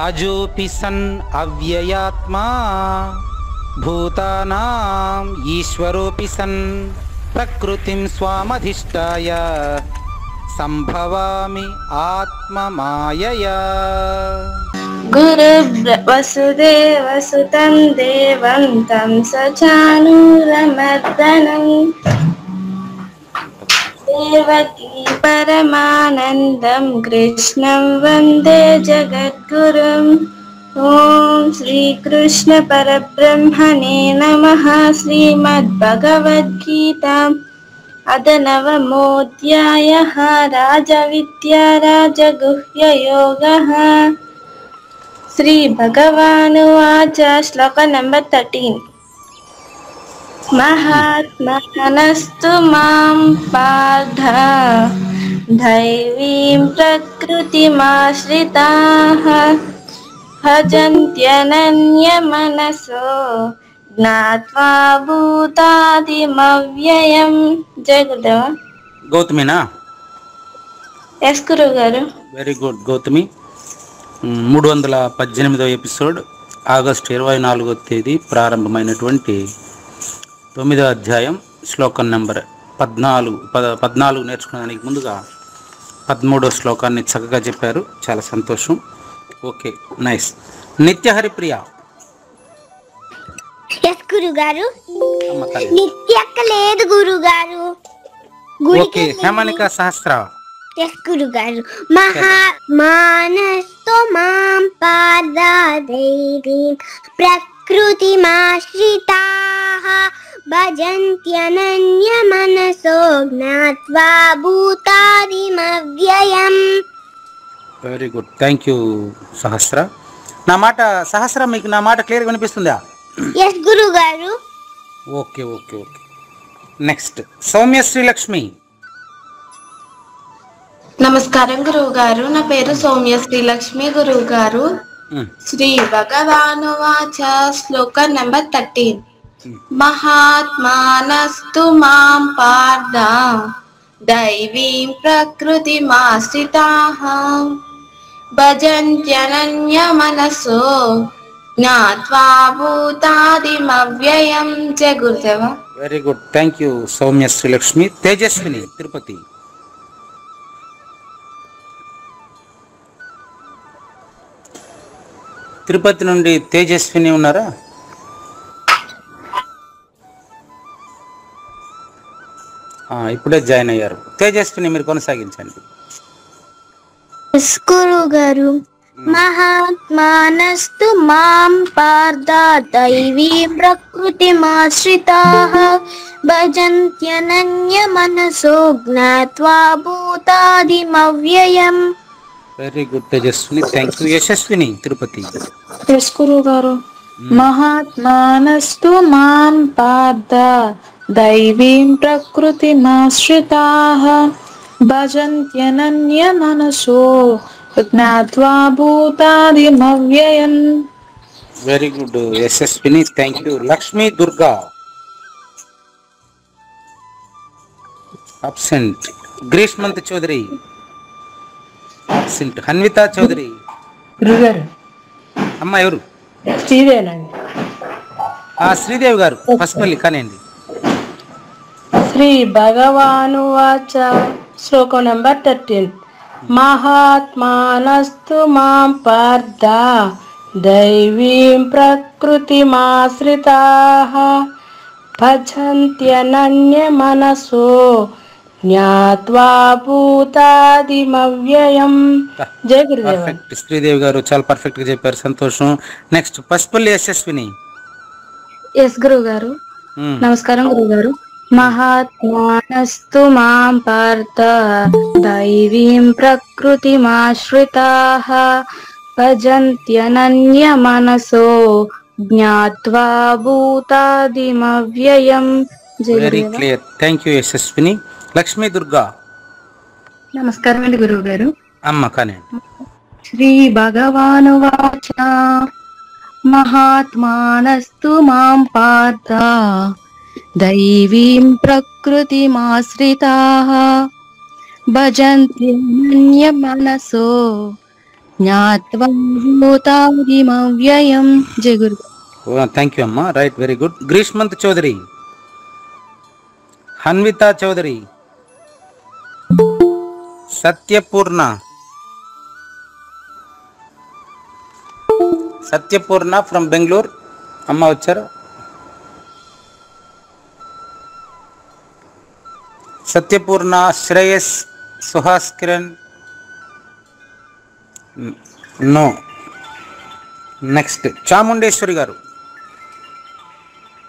అజోపి sun అవ్యయాత్మా భూతానాం ఈశ్వరోపి sun ప్రకృతిం స్వామధిష్టాయ సంభవామి ఆత్మమాయయా. గురు వసుదేవ సుతం దేవం తం సచానూరమర్దనం దేవకీ పరమానందం కృష్ణం వందే జగద్గురుం. ఓం శ్రీకృష్ణ పరబ్రహ్మణే నమః. శ్రీమద్భగవద్గీత అదనవమోऽధ్యాయః. రాజవిద్యా రాజగుహ్యయోగः. శ్రీ భగవానువాచ. శ్లోక నంబర్ 13. మహాత్మానస్తు మాం పార్థ దైవీం ప్రకృతిమాశ్రితాః భజంత్యనన్యమనసో జ్ఞాత్వా భూతాదిమవ్యయం. జయ గురుదేవ. గౌతమినా? ఎస్ గురువు గారు. Very good Gautami. 318వ ఎపిసోడ్, ఆగస్టు 24వ తేదీ ప్రారంభమైనటువంటి 9వ అధ్యాయం, శ్లోకం నెంబర్ 14 నేర్చుకోవడానికి ముందుగా 13వ శ్లోకాన్ని చక్కగా చెప్పారు. చాలా సంతోషం. Okay, nice. నిత్యహరిప్రియ. ఎస్ గురుగారు. నిత్యక్క లేదు గురుగారు. ఓకే, హేమనిక సహస్ర. ఎస్ గురుగారు. మహాత్మానస్తు మాం పాదాదైవీం ప్రకృతిమాశ్రితాః భజంత్యనన్యమనసో జ్ఞాత్వా భూతాదిమవ్యయం. వెరీ గుడ్, థ్యాంక్ యూ సహస్ర. నా మాట సహస్ర, మీకు నా మాట క్లియర్గా వినిపిస్తుందా? ఎస్ గురుగారు. Okay okay okay. Next Soumya Srilakshmi. నమస్కారం గురువు గారు. నా పేరు సౌమ్య శ్రీలక్ష్మి గురువు గారు. శ్రీ భగవానువాచ. శ్లోక నంబర్ 13. మహాత్మానస్తు మాం పార్థ దైవీం ప్రకృతిమాశ్రితాః భజంత్యనన్యమనసో జ్ఞాత్వా భూతాదిమవ్యయం. జయ గురుదేవ. Very good, thank you Soumya Srilakshmi. Tejaswini, Tirupati. Tirupati నుండి తేజస్విని ఉన్నారా? ఇప్పుడే జాయిన్ అయ్యారు. తేజస్విని, మీరు కొనసాగించండి. గురుగారు. మహాత్మానస్తు మాం పార్థ దైవీం ప్రకృతిమాశ్రితాః భజంత్యనన్యమనసో జ్ఞాత్వా భూతాదిమవ్యయం. Very good Tejaswini, thank you. Yashaswini, Tirupati. Yes గురువు గారు. మహాత్మానస్తు మాం పార్థ దైవీం ప్రకృతిమాశ్రితాః భజంత్యనన్యమనసో జ్ఞాత్వా భూతాదిమవ్యయం. వెరీ గుడ్ యశస్విని, థ్యాంక్ యూ. లక్ష్మీ దుర్గా, అబ్సెంట్. గ్రీష్మంత్ చౌదరి, అబ్సెంట్. హన్వితా చౌదరి. గురుగారు. అమ్మ ఎవరు? శ్రీదేవినండి. శ్రీదేవి గారు పసుపల్లి కానివ్వండి. శ్రీ భగవానువాచ. శ్లోకం నంబర్ 13. మహాత్మానస్తు మాం పార్థ దైవీం ప్రకృతిమాశ్రితాః భజంత్యనన్యమనసో జ్ఞాత్వా భూతాదిమవ్యయం. జయ గురుదేవ. పర్ఫెక్ట్ శ్రీదేవి గారు, చాలా పర్ఫెక్ట్ గా చెప్పారు. సంతోషం. నెక్స్ట్ పసుపల్లి యశస్విని. ఎస్ గురువు గారు. నమస్కారం గురువు గారు. మహాత్మానస్తు మాం పార్థ దైవీం ప్రకృతిమాశ్రితాః భజంత్యనన్యమనసో జ్ఞాత్వా భూతాదిమవ్యయం. Very clear, thank you Yashaswini. Lakshmi Durga. నమస్కారం అండి గురువు గారు. అమ్మ కానివ్వండి. శ్రీ భగవానువాచ. మహాత్మానస్తు మాం పార్థ దైవీం ప్రకృతిమాశ్రితాః భజంత్యనన్యమనసో జ్ఞాత్వా భూతాదిమవ్యయం. జయ గురు. థ్యాంక్ యూ అమ్మా. Right, very good. Greeshmanth Chaudhary, Hanvitha Chaudhary, Satyapurna, Satyapurna from Bengaluru. అమ్మ వచ్చారు. సత్యపూర్ణ, శ్రేయస్, సుహాస్ కిరణ్. నో. నెక్స్ట్ చాముండేశ్వరి గారు.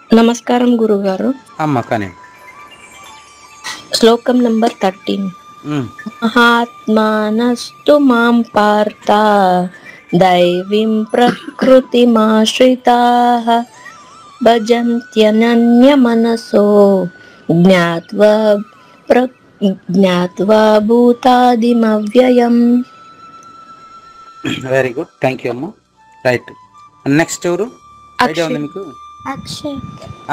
నమస్కారం గురుగారు. అమ్మ కానీ శ్లోకం నంబర్ 13. మహాత్మానస్తు మాం పార్థ దైవీం ప్రకృతిమాశ్రితాః భజంత్యనన్యమనసో జ్ఞాత్వా భూతాదిమవ్యయం. వెరీ గుడ్, థ్యాంక్ యూ అమ్మ. రైట్, నెక్స్ట్ ఎవరు ఐడియా ఉంది మీకు? అక్షయ్.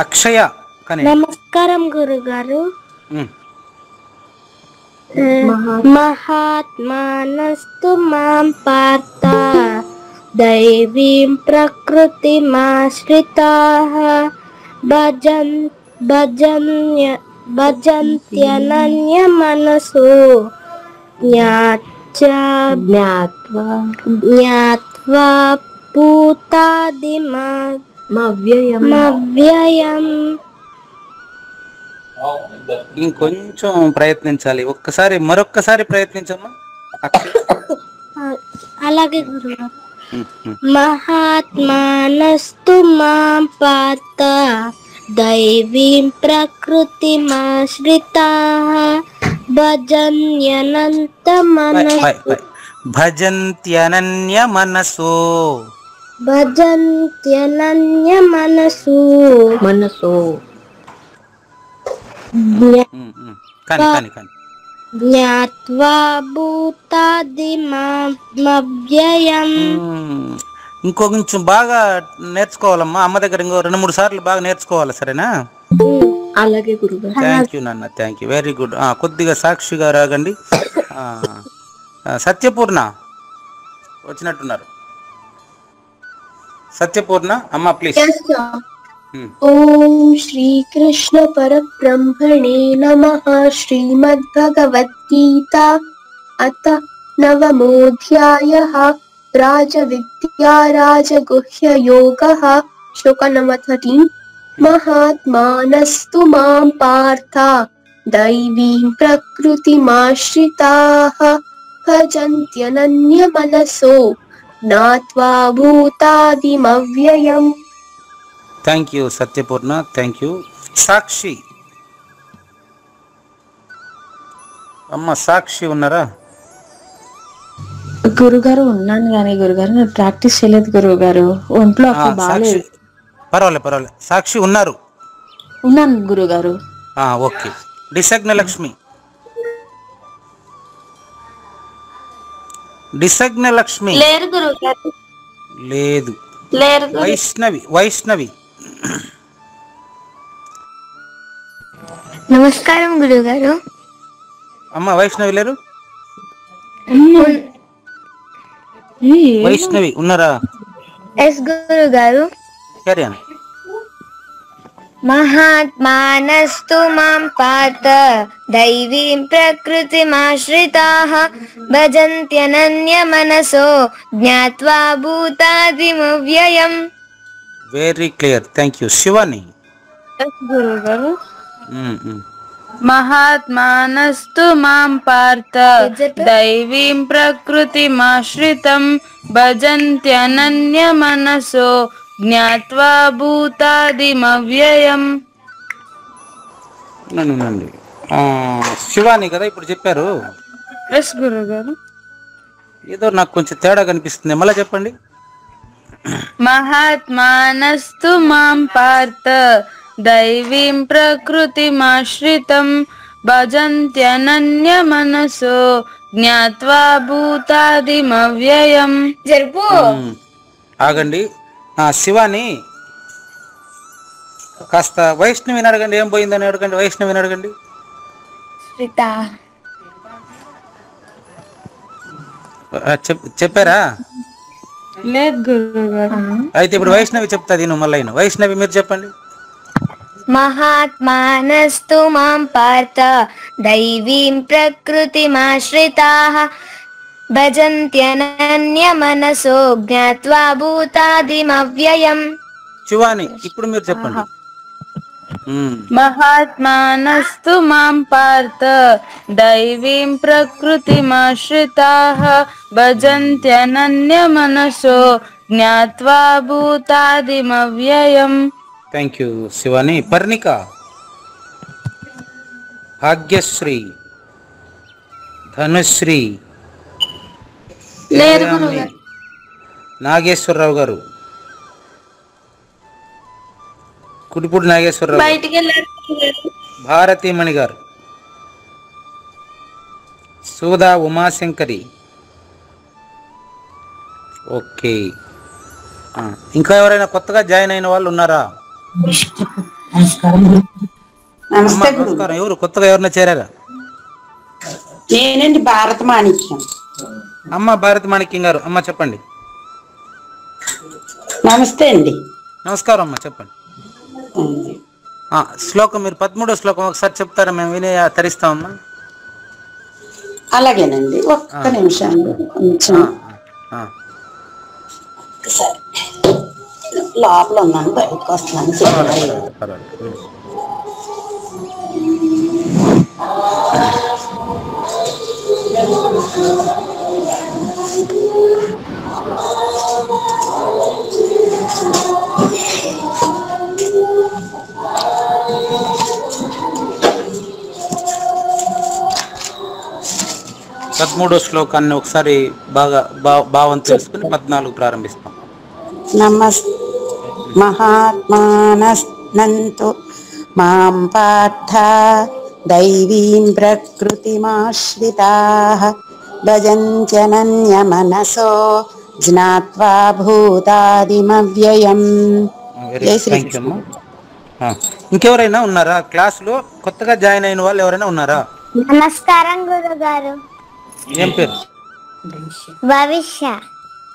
అక్షయ కానీ. నమస్కారం గురుగారు. మహాత్మానస్తు మాం పార్థ దైవీం ప్రకృతిమాశ్రితాః భజంత్యనన్యమనసో జ్ఞాత్వా భూతాదిమవ్యయం. ఇంకొంచెం ప్రయత్నించాలి. మరొక్కసారి ప్రయత్నించమ్మా. అలాగే గురుగారు. మహాత్మానస్తు మాం పార్థ దైవీం ప్రకృతిమాశ్రితాః భజంత్యనన్యమనసో మనసో జ్ఞాత్వా భూతాదిమవ్యయం. ఇంకొంచెం బాగా నేర్చుకోవాలమ్మా. అమ్మ దగ్గర ఇంకో 2-3 సార్లు బాగా నేర్చుకోవాలి, సరేనా? అలాగే గురుగారు. థ్యాంక్ యూ నాన్న, థ్యాంక్ యూ, వెరీ గుడ్. కొద్దిగా సాక్షిగా రాగండి. సత్యపూర్ణ వచ్చినట్టున్నారు. సత్యపూర్ణ అమ్మ ప్లీజ్. ఓం శ్రీకృష్ణ పరబ్రహ్మణే నమః. శ్రీమద్భగవద్గీత అథ నవమోऽధ్యాయः. రాజవిద్యా రాజగుహ్య యోగः. శ్లోక నంబర్ 13. మహాత్మానస్తు మాం పార్థ దైవీం ప్రకృతిమాశ్రితాః భజంత్యనన్యమనసో జ్ఞాత్వా భూతాదిమవ్యయం. Thank you Satyapurna, thank you. Sakshi అమ్మ, సాక్షి ఉన్నారా? గురుగారు ఉన్నాను కానీ గురుగారు నేను ప్రాక్టీస్ చేయలేదు గురుగారు. ఒంట్లో అసలు బాగాలేదు. పర్వాలేదు. సాక్షి ఉన్నారు. ఉన్నాను గురుగారు. ఓకే. డిసగ్న లక్ష్మి. లేరు గురుగారు. లేదు. వైష్ణవి. నమస్కారం గురుగారు. అమ్మ వైష్ణవి లేరు? వైష్ణవి ఉన్నారా? ఎస్ గురుగారు. మహాత్మానస్తు మాం పార్థ దైవీం ప్రకృతిమాశ్రితాః భజంత్యనన్యమనసో జ్ఞాత్వా భూతాదిమవ్యయం. Very clear, thank you. Shivani. గురుగారు. మహాత్మానస్తు మాం పార్థ దైవీం ప్రకృతిమాశ్రితం భజంత్యనన్యమనసో జ్ఞాత్వా భూతాదిమవ్యయం. శివాని కదా ఇప్పుడు చెప్పారు? ఎస్ గురుగారు. ఏదో నాకు కొంచెం తేడా కనిపిస్తుంది, మళ్ళీ చెప్పండి. మహాత్మానస్తు మాం పార్థ దైవీం ప్రకృతిమాశ్రితం భజంత్యనన్యమనసో జ్ఞాత్వా భూతాదిమవ్యయం. జరుపు. ఆగండి. శివాని కాస్త వైష్ణవిని అడగండి, ఏం పోయిందని అడగండి. వైష్ణవిని అడగండి. చెప్పారా? లేదు గురువు గారు. అయితే ఇప్పుడు వైష్ణవి చెప్తాది, నువ్వు మళ్ళీ వైష్ణవి మీరు చెప్పండి. మహాత్మానస్తు మాం పార్థ దైవీం ప్రకృతిమాశ్రితాః భజంత్యనన్యమనసో జ్ఞాత్వా భూతాదిమవ్యయం. శివాని ఇప్పుడు మీరు చెప్పండి. మహాత్మానస్తు మాం పార్థ దైవీం ప్రకృతిమాశ్రితాః భజంత్యనన్యమనసో జ్ఞాత్వా భూతాదిమవ్యయం. Thank you Shivani. పర్ణిక, భాగ్యశ్రీ, ధనుశ్రీ, లేదు గురుగారు. నాగేశ్వరరావు గారు, కుడిపూడి నాగేశ్వరరావు, బయటికి వెళ్ళారు గురుగారు. భారతీమణి గారు, సుధా ఉమాశంకరి. ఓకే, ఇంకా ఎవరైనా కొత్తగా జాయిన్ అయిన వాళ్ళు ఉన్నారా? నమస్కారం. ఎవరు కొత్తగా ఎవరైనా చేరారా? నేనండి భారత మాణిక్యం. అమ్మ భారత మాణిక్యం గారు, అమ్మ చెప్పండి. నమస్తే అండి. నమస్కారం అమ్మ, చెప్పండి. శ్లోకం మీరు 13వ శ్లోకం ఒకసారి చెప్తారా? మేము వినే తరిస్తామమ్మా. అలాగేనండి, ఒక్క నిమిషం కొంచెం ఒక్కసారి లోపల ఉన్నాను, బయటకు వస్తున్నాను. పదమూడో శ్లోకాన్ని ఒకసారి బాగా భావం తెలుసుకుని 14 ప్రారంభిస్తాం. మహాత్మానంతు మాం పార్థ దైవీం ప్రకృతిమాశ్రితాః భజంత్యనన్యమనసో జ్ఞాత్వా భూతాదిమవ్యయం. ఇంకెవరైనా ఉన్నారా క్లాసులో? కొత్తగా జాయిన్ అయిన వాళ్ళు ఎవరైనా ఉన్నారా? నమస్కారం గురుగారు. ఏం పేరు? భవిష్య.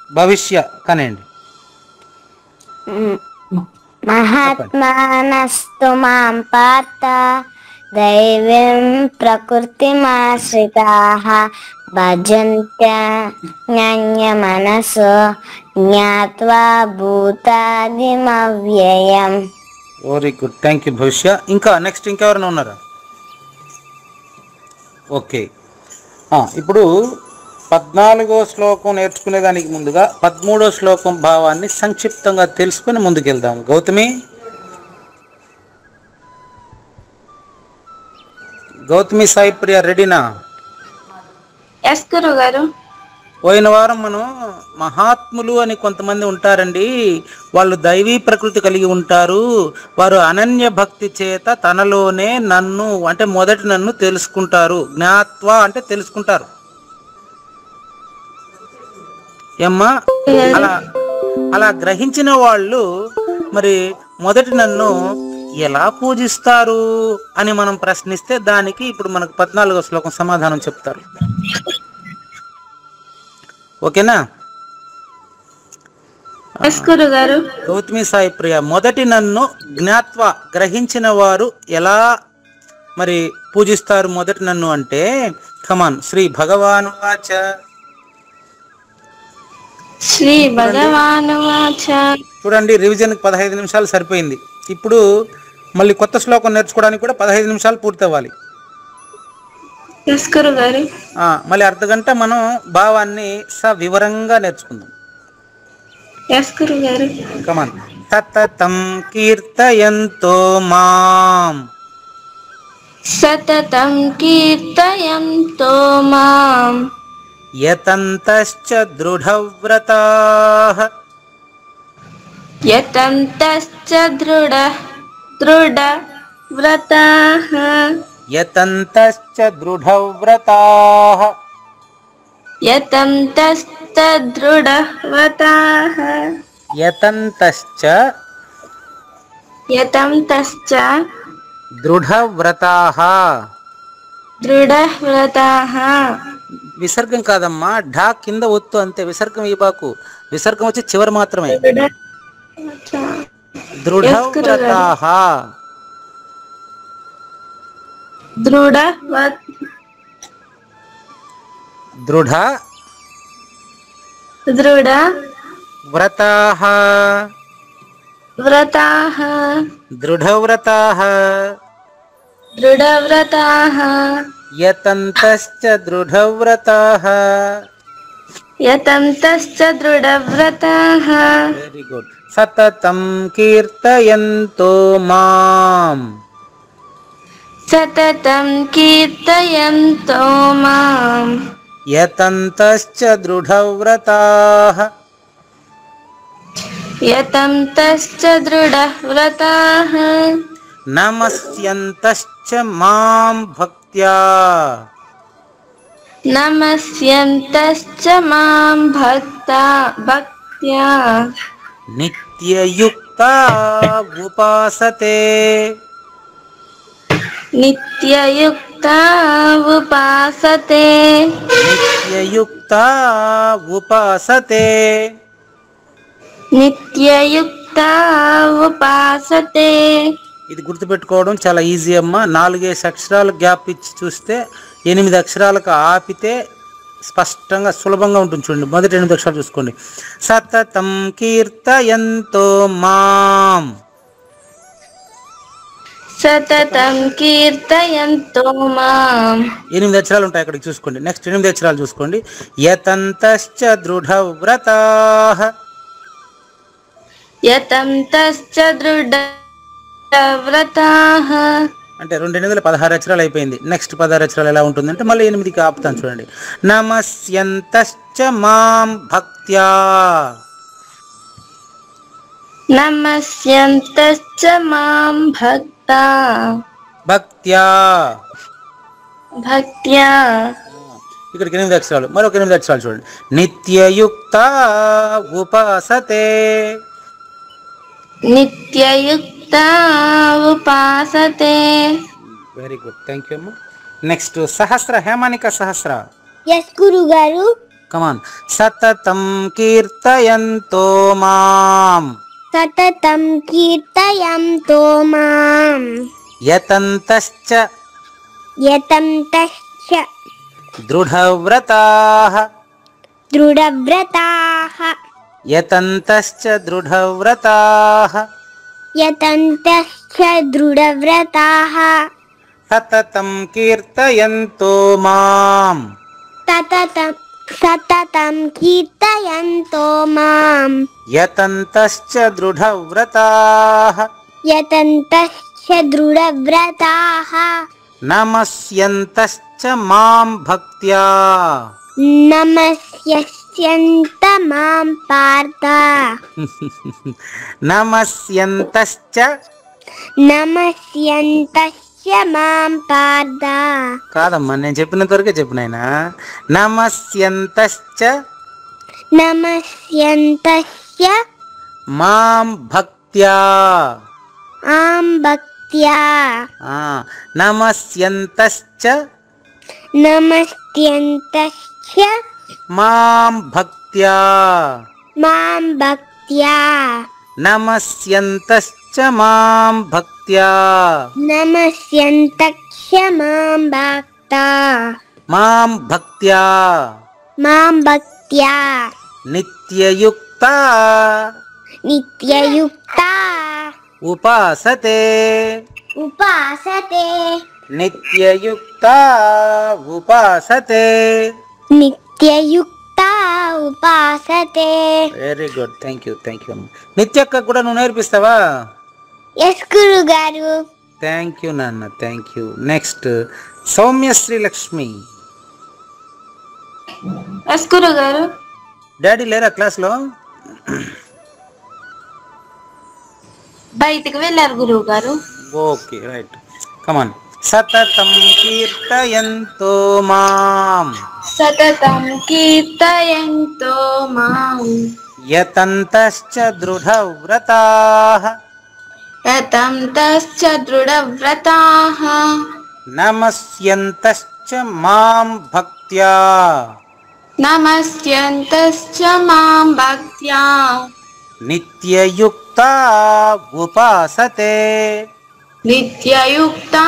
భవిష్య కానివ్వండి. మహాత్మానస్తు మాం పార్థ దైవీం ప్రకృతిమాశ్రితాః భజంత్యనన్యమనసో జ్ఞాత్వా భూతాదిమవ్యయం. Very good, thank you Bhavishya. ఇంకా నెక్స్ట్ ఇంకెవరైనా ఉన్నారా? ఓకే, ఇప్పుడు 14వ శ్లోకం నేర్చుకునేదానికి ముందుగా 13వ శ్లోకం భావాన్ని సంక్షిప్తంగా తెలుసుకుని ముందుకెళ్దాం. గౌతమి, గౌతమి సాయి ప్రియ రెడీనా? ఎస్ గురుగారు. పోయిన వారం మనం మహాత్ములు అని కొంతమంది ఉంటారండి, వాళ్ళు దైవీ ప్రకృతి కలిగి ఉంటారు, వారు అనన్య భక్తి చేత తనలోనే నన్ను అంటే మొదటి నన్ను తెలుసుకుంటారు. జ్ఞాత్వా అంటే తెలుసుకుంటారు. ఏమ్మా, అలా గ్రహించిన వాళ్ళు మరి మొదటి నన్ను ఎలా పూజిస్తారు అని మనం ప్రశ్నిస్తే దానికి ఇప్పుడు మనకు 14వ శ్లోకం సమాధానం చెప్తారు. ఓకేనా? గౌతమి సాయి ప్రియ, మొదటి నన్ను జ్ఞాత్వ గ్రహించిన వారు ఎలా మరి పూజిస్తారు మొదటి నన్ను అంటే? కమాన్, శ్రీ భగవాను వాచ. శ్రీ భగవాను వాచ. చూడండి, రివిజన్కి 15 నిమిషాలు సరిపోయింది. ఇప్పుడు మళ్ళీ కొత్త శ్లోకం నేర్చుకోవడానికి కూడా 15 నిమిషాలు పూర్తి అవ్వాలి. మళ్ళీ అర్ధగంట మనం భావాన్ని సవివరంగా నేర్చుకుందాం. కమాన్. సతతం కీర్తయంతో మాం, సతతం కీర్తయంతో మాం, యతంతశ్చ దృఢవ్రతాః, యతంతశ్చ దృఢవ్రతాః, యతంతశ్చ దృఢవ్రతాః, యతంతశ్చ దృఢవ్రతాః, యతంతశ్చ యతంతశ్చ దృఢవ్రతాః. దృఢవ్రతాః. విసర్గం కాదమ్మా, ఢా కింద ఒత్తు అంతే, విసర్గం ఇవ్వకు. విసర్గం వచ్చి చివరి మాత్రమే. దృఢవ్రతాః. దృఢ దృఢ దృఢ వ్రతాః. వ్రతాః దృఢవ్రతాః. దృఢవ్రతాః యతంతశ్చ దృఢవ్రతాః. యతంతశ్చ దృఢవ్రతాః వెరీ గుడ్. సతతం కీర్తయంతో మాం. సతతం కీర్తయంతో మాం. యతంతశ్చ దృఢవ్రతాః. యతంతశ్చ దృఢవ్రతాః నమస్యంతశ్చ మాం భక్త్యా. నమస్యంతశ్చ మాం భక్త్యా. నిత్యయుక్తా ఉపాసతే. నిత్యయుక్తా ఉపాసతే. నిత్యయుక్తా ఉపాసతే. నిత్యయుక్తా ఉపాసతే. ఇది గుర్తుపెట్టుకోవడం చాలా ఈజీ అమ్మా. 4 అక్షరాలు గ్యాప్ ఇచ్చి చూస్తే 8 అక్షరాలకు ఆపితే స్పష్టంగా సులభంగా ఉంటుంది. చూడండి, మొదటి 8 అక్షరాలు చూసుకోండి. సతతం కీర్తయంతో మాం. సతతం కీర్తయంతో మాం. 8 అక్షరాలు ఉంటాయి అక్కడికి చూసుకోండి. నెక్స్ట్ 8 అక్షరాలు చూసుకోండి. యతంతశ్చ దృఢవ్రతాః. యతంతశ్చ దృఢవ్రతాః. అంటే 2 8 16 అక్షరాలు అయిపోయింది. నెక్స్ట్ 16 అక్షరాలు ఎలా ఉంటుందంటే మళ్ళీ 8కి ఆపుతాను చూడండి. నమస్యంతశ్చ మాం భక్త్యా. నమస్యంతశ్చ మాం భక్త్యా. భక్త్యా. ఇక్కడికి 8 అక్షరాలు, మరొక 8 అక్షరాలు చూడండి. నిత్యయుక్త ఉపాసతే. నిత్యయుక్తా ఉపాసతే. వెరీ గుడ్, థ్యాంక్ యూ అమ్మా. నెక్స్ట్ సహస్ర, హేమానిక సహస్ర. ఎస్ గురుగారు. కమాన్. సతతం కీర్తయంతో మాం. సతతం కీర్తయంతో మాం. యతంతశ్చ యతంతశ్చ దృఢవ్రతాః. దృఢవ్రతాః. యతంతశ్చ దృఢవ్రతాః. యతంతశ్చ దృఢవ్రతాః. సతతం కీర్తయంతో మాం. సతతం కీర్తయంతో మాం. యతంతశ్చ దృఢవ్రతాః. యతంతశ్చ దృఢవ్రతాః. నమస్యంతశ్చ మాం భక్త్యా. నమస్యంత మాం పార్థ. నమస్యంతశ్చ. నమస్యంతశ్చ మాం పార్థ. కాదమ్మా, నేను చెప్పినంత వరకే చెప్పు నాయనా. నమస్యంతశ్చ నమస్యంతశ్చ మాం భక్త్యా. ఆం భక్త్యా. నమస్యంతశ్చ నమస్యంతశ్చ మాం భక్త్యా. మాం భక్త్యా. నమస్యంతశ్చ మాం భక్త్యా. నమస్యంతశ్చ మాం భక్తా. మాం భక్త్యా. మాం భక్త్యా. నిత్యయుక్త నిత్యయుక్తా ఉపాసతే. ఉపాసతే. నిత్యయుక్త ఉపాసతే. నిత్యయుక్తా ఉపాసతే. Very good, thank you, thank you. నిత్యక్క కూడా నువ్వు నేర్పిస్తావా? ఎస్ గురుగారు. థ్యాంక్ యూ నాన్న, thank you. Next Soumyashri Lakshmi. Yes గురుగారు. డాడీ లేరా క్లాస్లో? బయటికి వెళ్ళారు గురువు గారు. Okay, right. కమాన్. సతతం కీర్తయంతో మాం. సతతం కీర్తయంతో మాం. యతంతశ్చ దృఢవ్రతాః. యతంతశ్చ దృఢవ్రతాః. నమస్యంతశ్చ మాం భక్త్యా. నమస్యంతశ్చ మాం భక్త్యా నిత్యయుక్తా ఉపాసతే. నిత్యయుక్తా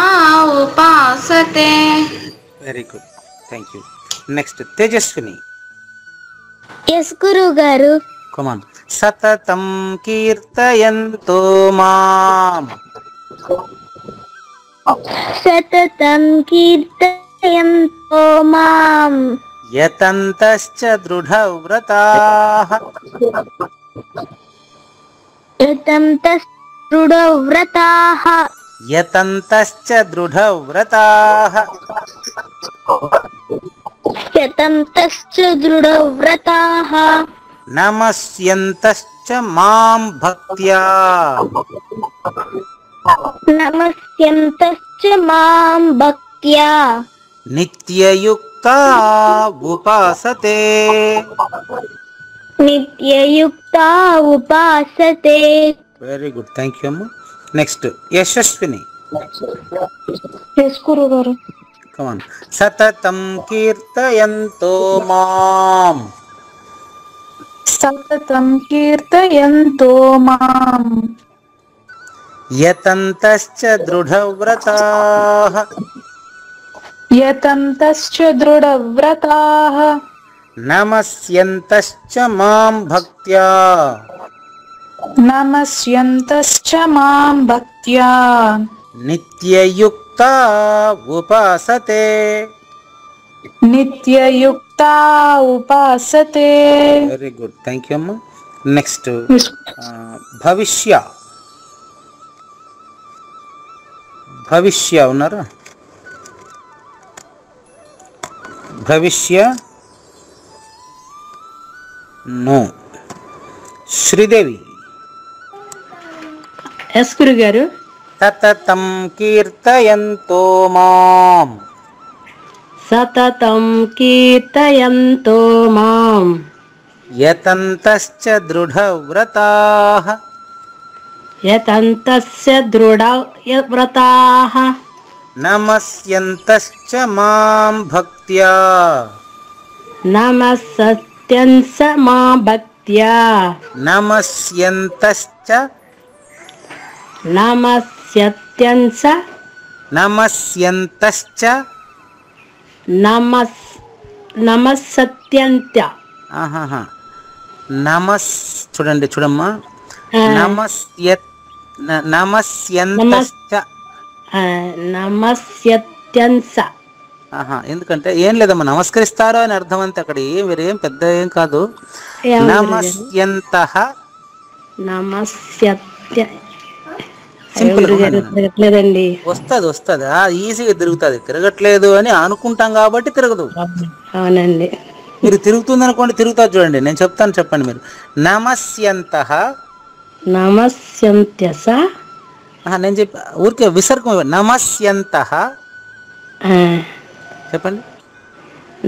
ఉపాసతే. Very good, thank you. Next Tejaswini. Yes గురువు గారు. కమాన్. సతతం కీర్తయంతో మాం సతతం కీర్తయంతో మాం యతంతశ్చ దృఢవ్రతాః. యతంతః దృఢవ్రతాః. యతంతశ్చ దృఢవ్రతాః. యతంతశ్చ దృఢవ్రతాః. నమస్యంతశ్చ మాం భక్త్యా. నమస్యంతశ్చ మాం భక్త్యా నిత్యయుక్తా ఉపాసతే. నిత్యయుక్తా ఉపాసతే. వెరీ గుడ్, థ్యాంక్ యూ అమ్మ. నెక్స్ట్ యశస్విని. ఎస్ గురువు గారు. కమాన్. సతతం కీర్తయంతో మాం సతతం కీర్తయంతో మాం యతంతశ్చ దృఢవ్రతాః. యతంతశ్చ దృఢవ్రతాః. నమస్యంతశ్చ మాం భక్త్యా. నమస్యంతశ్చ మాం భక్త్యా నిత్యయుక్తా ఉపాసతే. నిత్యయుక్తా ఉపాసతే. వెరీ గుడ్, థ్యాంక్ యూ అమ్మ. నెక్స్ట్ భవిష్య. భవిష్య ఉన్నారా? భవిష్య నో. శ్రీదేవి. ఎస్ గురుగారు. సతతం కీర్తయంతో మాం సతతం కీర్తయంతో మాం యతంతశ్చ దృఢవ్రతాః. యతంతస్య దృఢవ్రతాః. నమస్యంతశ్చ మాం భక్త్యా. నమస్సత్యంస మా భక్త్యా. నమస్యంతశ్చ నమస్యత్యంస నమస్యంతశ్చ నమస్సత్యంత్య. ఆహాహా. చూడండి చూడమ్మా. నమస్యంతశ్చ. నమస్యత్యంస. ఎందుకంటే ఏం లేదమ్మా, నమస్కరిస్తారు అని అర్థం అంతే. అక్కడ మీరేం పెద్ద ఏం కాదు. నమస్యంతః. నమస్యత్య. సింపుల్ తిరగట్లేదండి. వస్తుంది వస్తుంది, ఈజీగా తిరుగుతుంది. తిరగట్లేదు అని అనుకుంటాం కాబట్టి తిరగదు. అవునండి. మీరు తిరుగుతుంది అనుకోండి, తిరుగుతుంది. చూడండి నేను చెప్తాను, చెప్పండి మీరు. నమస్యంతః. నమస్యంత్యస. నేను చెప్పి ఊరికే విసర్గం. నమస్యంతః చెప్పండి.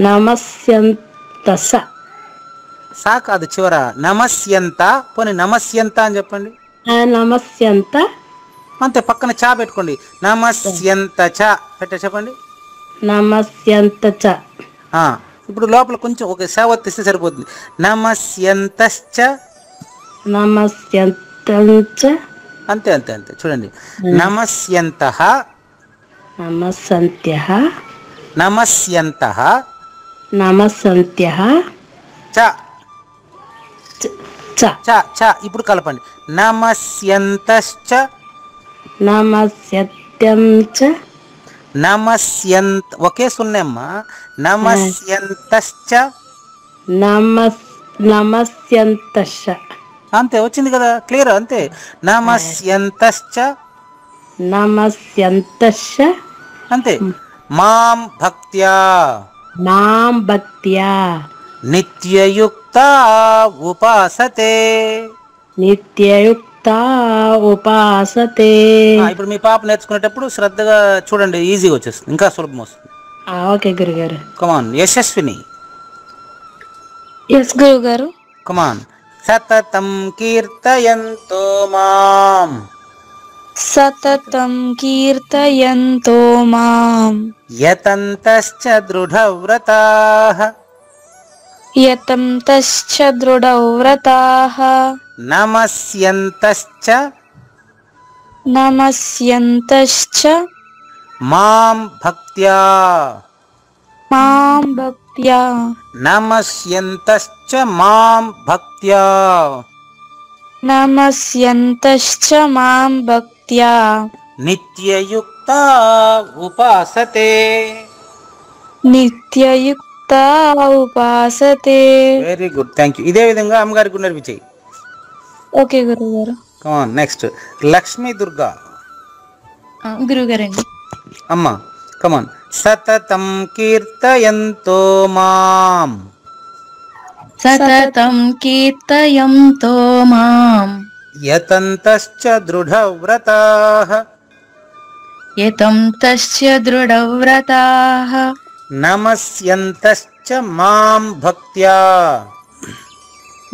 నమస్యంతస. సా కాదు చివర. నమస్యంత. పోనీ నమస్యంత అని చెప్పండి. నమస్యంత. అంతే, పక్కన చా పెట్టుకోండి. నమస్యంత చ పెట్టే చెప్పండి. నమస్యంత చ. ఇప్పుడు లోపల కొంచెం ఒక సేవత్తిస్తే సరిపోతుంది. నమస్యంతశ్చ. నమస్యంతంచ. అంతే అంతే అంతే. చూడండి. నమస్యంతః. నమస్సంత్యః. నమస్యంతః. నమస్సంత్యః. చ చ. చ చ. ఇప్పుడు కలపండి. నమస్యంతశ్చ. నమస్యత్యం చ. నమస్యంత. ఒకే సున్నమ్మా. నమస్యంతశ్చ. నమస్యంతశ్చ. అంతే, వచ్చింది కదా, క్లియర్. అంతే. నమస్యంతశ్చ. నమస్యంతశ్చ. అంతే. మాం భక్త్యా. మాం భక్త్యా. నిత్యయుక్తా ఉపాసతే. నిత్యయుక్తా ఉపాసతే. ఇప్పుడు మీ పాప నేర్చుకునేటప్పుడు శ్రద్ధగా చూడండి, ఈజీగా వచ్చేస్తుంది, ఇంకా సులభం వస్తుంది. ఓకే గురుగారు. కమాన్ యశస్విని. ఎస్ గురువు గారు. కమాన్. సతతం కీర్తయంతో మాం సతతం కీర్తయంతో మాం యతంతశ్చ దృఢవ్రతాః. యతంతశ్చ దృఢవ్రతాః నమస్యంతశ్చ నమస్యంతశ్చ మాం భక్త్యా మాం భక్త్యా నమస్యంతశ్చ మాం భక్త్యా నమస్యంతశ్చ మాం భక్త్యా నిత్యయుక్త ఉపాసతే. నిత్యయుక్త ఉపాసతే. Very good, thank you. ఇదే విధంగా అమ్మగారికి కూడా నేర్పించేయి. ఓకే గురుగారు. Come on next Lakshmi Durga. గురుగారండి. అమ్మ కమాన్. సతతం కీర్తయంతో మాం సతతం కీర్తయంతో మాం యతంతశ్చ దృఢవ్రతాః యతంతశ్చ దృఢవ్రతాః నమస్యంతశ్చ మాం భక్త్యా.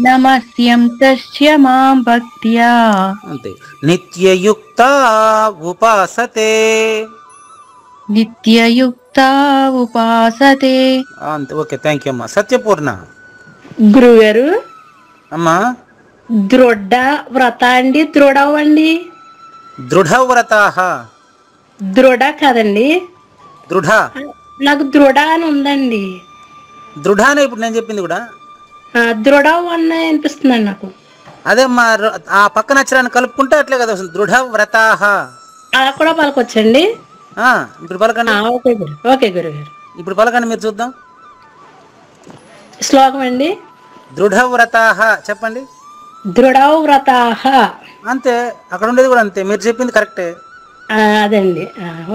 నమస్యంతశ్చ మాం భక్త్యా అంతే. నిత్యయుక్త ఉపాసతే. నిత్యయుక్త ఉపాసతే. అంతే, ఓకే, థ్యాంక్ యూ అమ్మా. సత్యపూర్ణ. గురుగారు అమ్మా. దృఢ వ్రత అండి, దృఢం అండి. దృఢవ్రతాః. దృఢ కదండి, దృఢ. నాకు దృఢ అని ఉందండి. దృఢానే ఇప్పుడు నేను చెప్పింది కూడా. దృఢం అన్న అనిపిస్తుందండి నాకు. అదే మా ఆ పక్కన అక్షరాన్ని కలుపుకుంటే అట్లే కదా వస్తుంది. దృఢవ్రతాః. అలా కూడా పలకొచ్చండి. ఇప్పుడు పలకండి. ఓకే గురు, ఓకే గురుగారు. ఇప్పుడు పలకండి, మీరు చూద్దాం. శ్లోకం అండి. దృఢవ్రతాః చెప్పండి. దృఢవ్రతాః. అంతే, అక్కడ ఉండేది కూడా అంతే. మీరు చెప్పింది కరెక్టే. అదండి.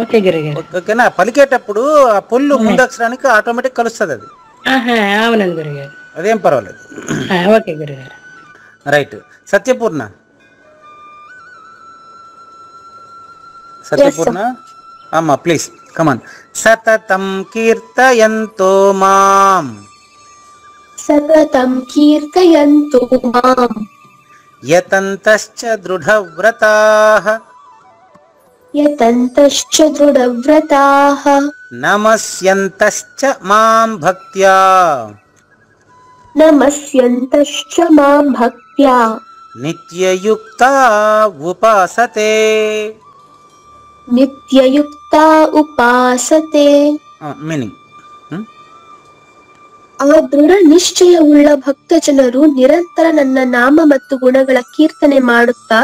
ఓకే గురుగారు. ఓకేనా. పలికేటప్పుడు ఆ పొల్లు ముందు అక్షరానికి ఆటోమేటిక్ కలుస్తుంది అది. అవునండి గురుగారు. అదేం పర్వాలేదు. ఓకే గురుగారు. రైట్. సత్యపూర్ణ. సత్యపూర్ణ అమ్మా ప్లీజ్ కమాన్. సతతం కీర్తయంతో మాం సతతం కీర్తయంతో మాం యతంతశ్చ దృఢవ్రతాః యతంతశ్చ దృఢవ్రతాః నమస్యంతశ్చ మాం భక్త్యా. నమస్యంతశ్చ మాం భక్త్యా నిత్యయుక్త ఉపాసతే. నిత్యయుక్త ఉపాసతే. మీనింగ్. ಆ ದೃಢ ನಿಶ್ಚಯವುಳ್ಳ ಭಕ್ತ ಜನರು ನಿರಂತರ ನನ್ನ ನಾಮ ಮತ್ತು ಗುಣಗಳ ಕೀರ್ತನೆ ಮಾಡುತ್ತಾ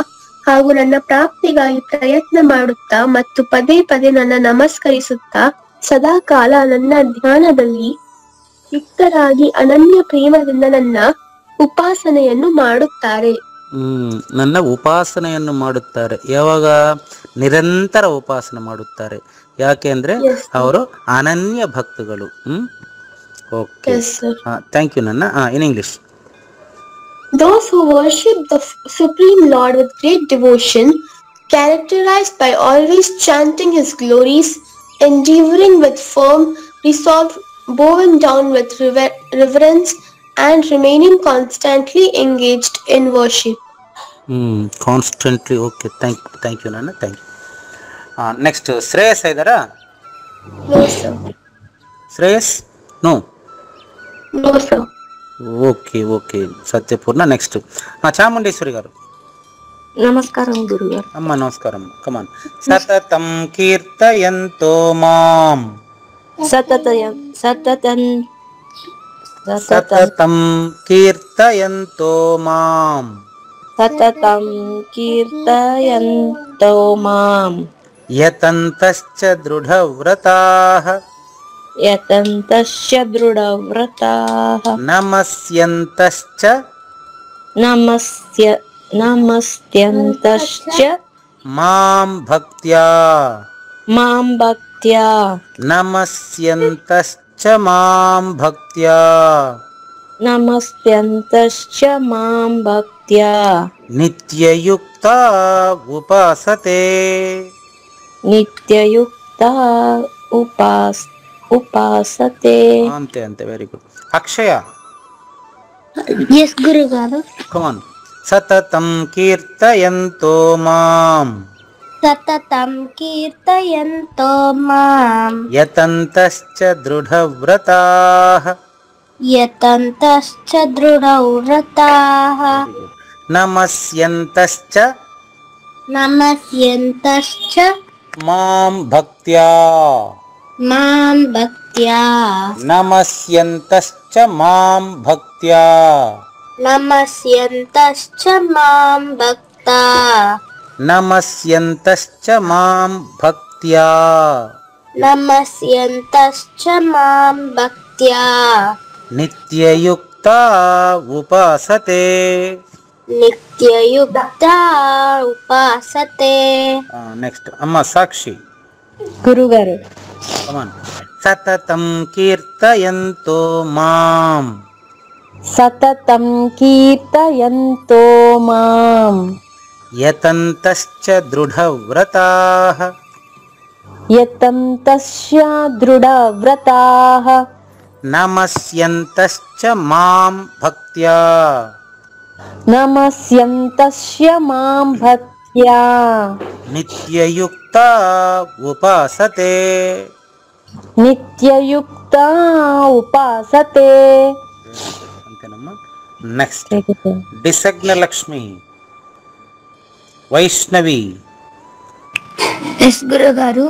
ಹಾಗೂ ನನ್ನ ಪ್ರಾಪ್ತಿಗಾಗಿ ಪ್ರಯತ್ನ ಮಾಡುತ್ತಾ ಮತ್ತು ಪದೇ ಪದೇ ನನ್ನ ನಮಸ್ಕರಿಸುತ್ತಾ ಸದಾಕಾಲ ನನ್ನ ಧ್ಯಾನದಲ್ಲಿ ಯುಕ್ತರಾಗಿ ಅನನ್ಯ ಪ್ರೇಮದಿಂದ ನನ್ನ ಉಪಾಸನೆಯನ್ನು ಮಾಡುತ್ತಾರೆ. ನನ್ನ ಉಪಾಸನೆಯನ್ನು ಮಾಡುತ್ತಾರೆ. ಯಾವಾಗ? ನಿರಂತರ ಉಪಾಸನೆ ಮಾಡುತ್ತಾರೆ. ಯಾಕೆ ಅಂದ್ರೆ ಅವರು ಅನನ್ಯ ಭಕ್ತಗಳು. Okay, thank you. ನನ್ನ in English. Those who worship the Supreme Lord with great devotion, characterized by always chanting His glories, endeavoring with firm resolve, bowing down with reverence, and remaining constantly engaged in worship. Constantly. Okay, thank you, Nana. Thank you. Next, Shreyas idara? No, sir. Shreyas? No. No, sir. Okay. Satyapurna. Next Chamundeshwari గారు. నమస్కారం గురుగారు. అమ్మ నమస్కారం. కమాన్. సతతం కీర్తయంతో మాం సతతం కీర్తయంతో మాం యతంతశ్చ దృఢవ్రతాః నమస్యంతశ్చ మాం భక్త్యా నమస్యంతశ్చ మాం భక్త్యా నిత్యయుక్త ఉపాసతే. అంతే. Very good. అక్షయ. ఎస్ గురుగారు. కమాన్. సతతం కీర్తయంతో మాం యతంతశ్చ దృఢవ్రతాః యతంతశ్చ దృఢవ్రతాః నమస్యంతశ్చ నమస్యంతశ్చ మాం భక్త్యా మాం భక్త్యా నమస్యంతశ్చ మాం భక్త్యా నమస్యంతశ్చ మాం భక్తా నమస్యంతశ్చ మాం భక్త్యా నమస్యంతశ్చ మాం భక్త్యా నిత్యయుక్త ఉపాసతే. నిత్యయుక్త ఉపాసతే. నెక్స్ట్ అమ్మ సాక్షి. గురుగారు కమాన్. సతతం కీర్తయంతో మాం సతతం కీర్తయంతో మాం యతంతశ్చ దృఢవ్రతాః యతంతస్య దృఢవ్రతాః నమస్యంతశ్చ మాం భక్త్యా నమస్యంతస్య మాం భక్త్యా నిత్యయుక్త ఉపాసతే. నిత్యయుక్త ఉపాసతే. అంతేనమ్మా. నెక్స్ట్ డిసగ్న లక్ష్మి వైష్ణవి. ఎస్ గురుగారు.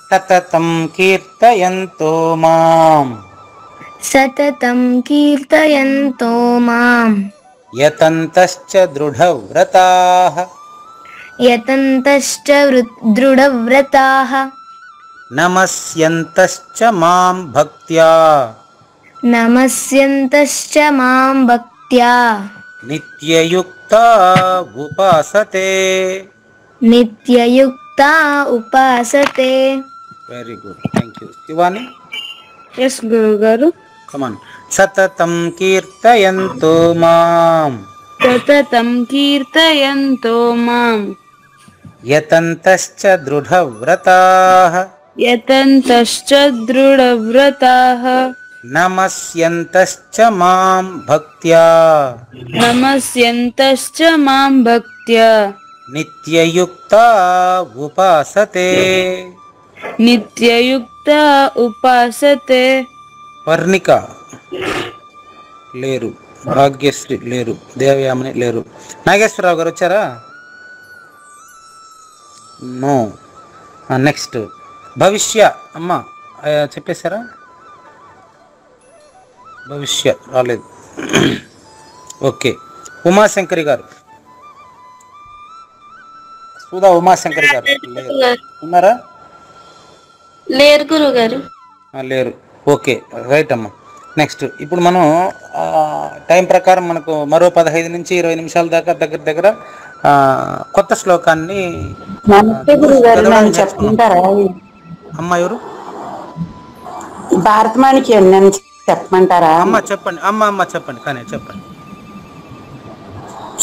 సతతం కీర్తయంతో మాం సతతం కీర్తయంతో మాం యతంతశ్చ దృఢవ్రతాః యతంతశ్చ దృఢవ్రతాః నమస్యంతశ్చ మాం భక్త్యా నమస్యంతశ్చ మాం భక్త్యా నిత్యయుక్త ఉపాసతే. నిత్యయుక్త ఉపాసతే. Very good, thank you. Shivani. Yes గురుగారు. కమాన్. సతతం కీర్తయంతో మాం సతతం కీర్తయంతో మాం యతంతశ్చ దృఢవ్రతాః యతంతశ్చ దృఢవ్రతాః నమస్యంతశ్చ మాం భక్త్యా నమస్యంతశ్చ మాం భక్త్యా నిత్యయుక్త ఉపాసతే. నిత్యయుక్త ఉపాసతే. వర్ణిక లేరు, భాగ్యశ్రీ లేరు, దేవయామని లేరు. నాగేశ్వరరావు గారు వచ్చారా? నో. నెక్స్ట్ భవిష్య అమ్మ చెప్పేశారా? భవిష్య రాలేదు. ఓకే. ఉమాశంకరి గారు. సుధా ఉమాశంకరి గారు ఉన్నారా? లేరు గురుగారు. లేరు. ఓకే, రైట్ అమ్మ. నెక్స్ట్ ఇప్పుడు మనం టైం ప్రకారం మనకు మరో 15 నుంచి 20 నిమిషాల దాకా దగ్గర దగ్గర కొత్త శ్లోకాన్ని నమస్తే గురుగారు, నన్ను చెప్తుంటారా? అమ్మ ఎవరు? భారతమానికి నన్ను చెప్పమంటారా? అమ్మ చెప్పండి. అమ్మ చెప్పండి, కానీ చెప్పండి.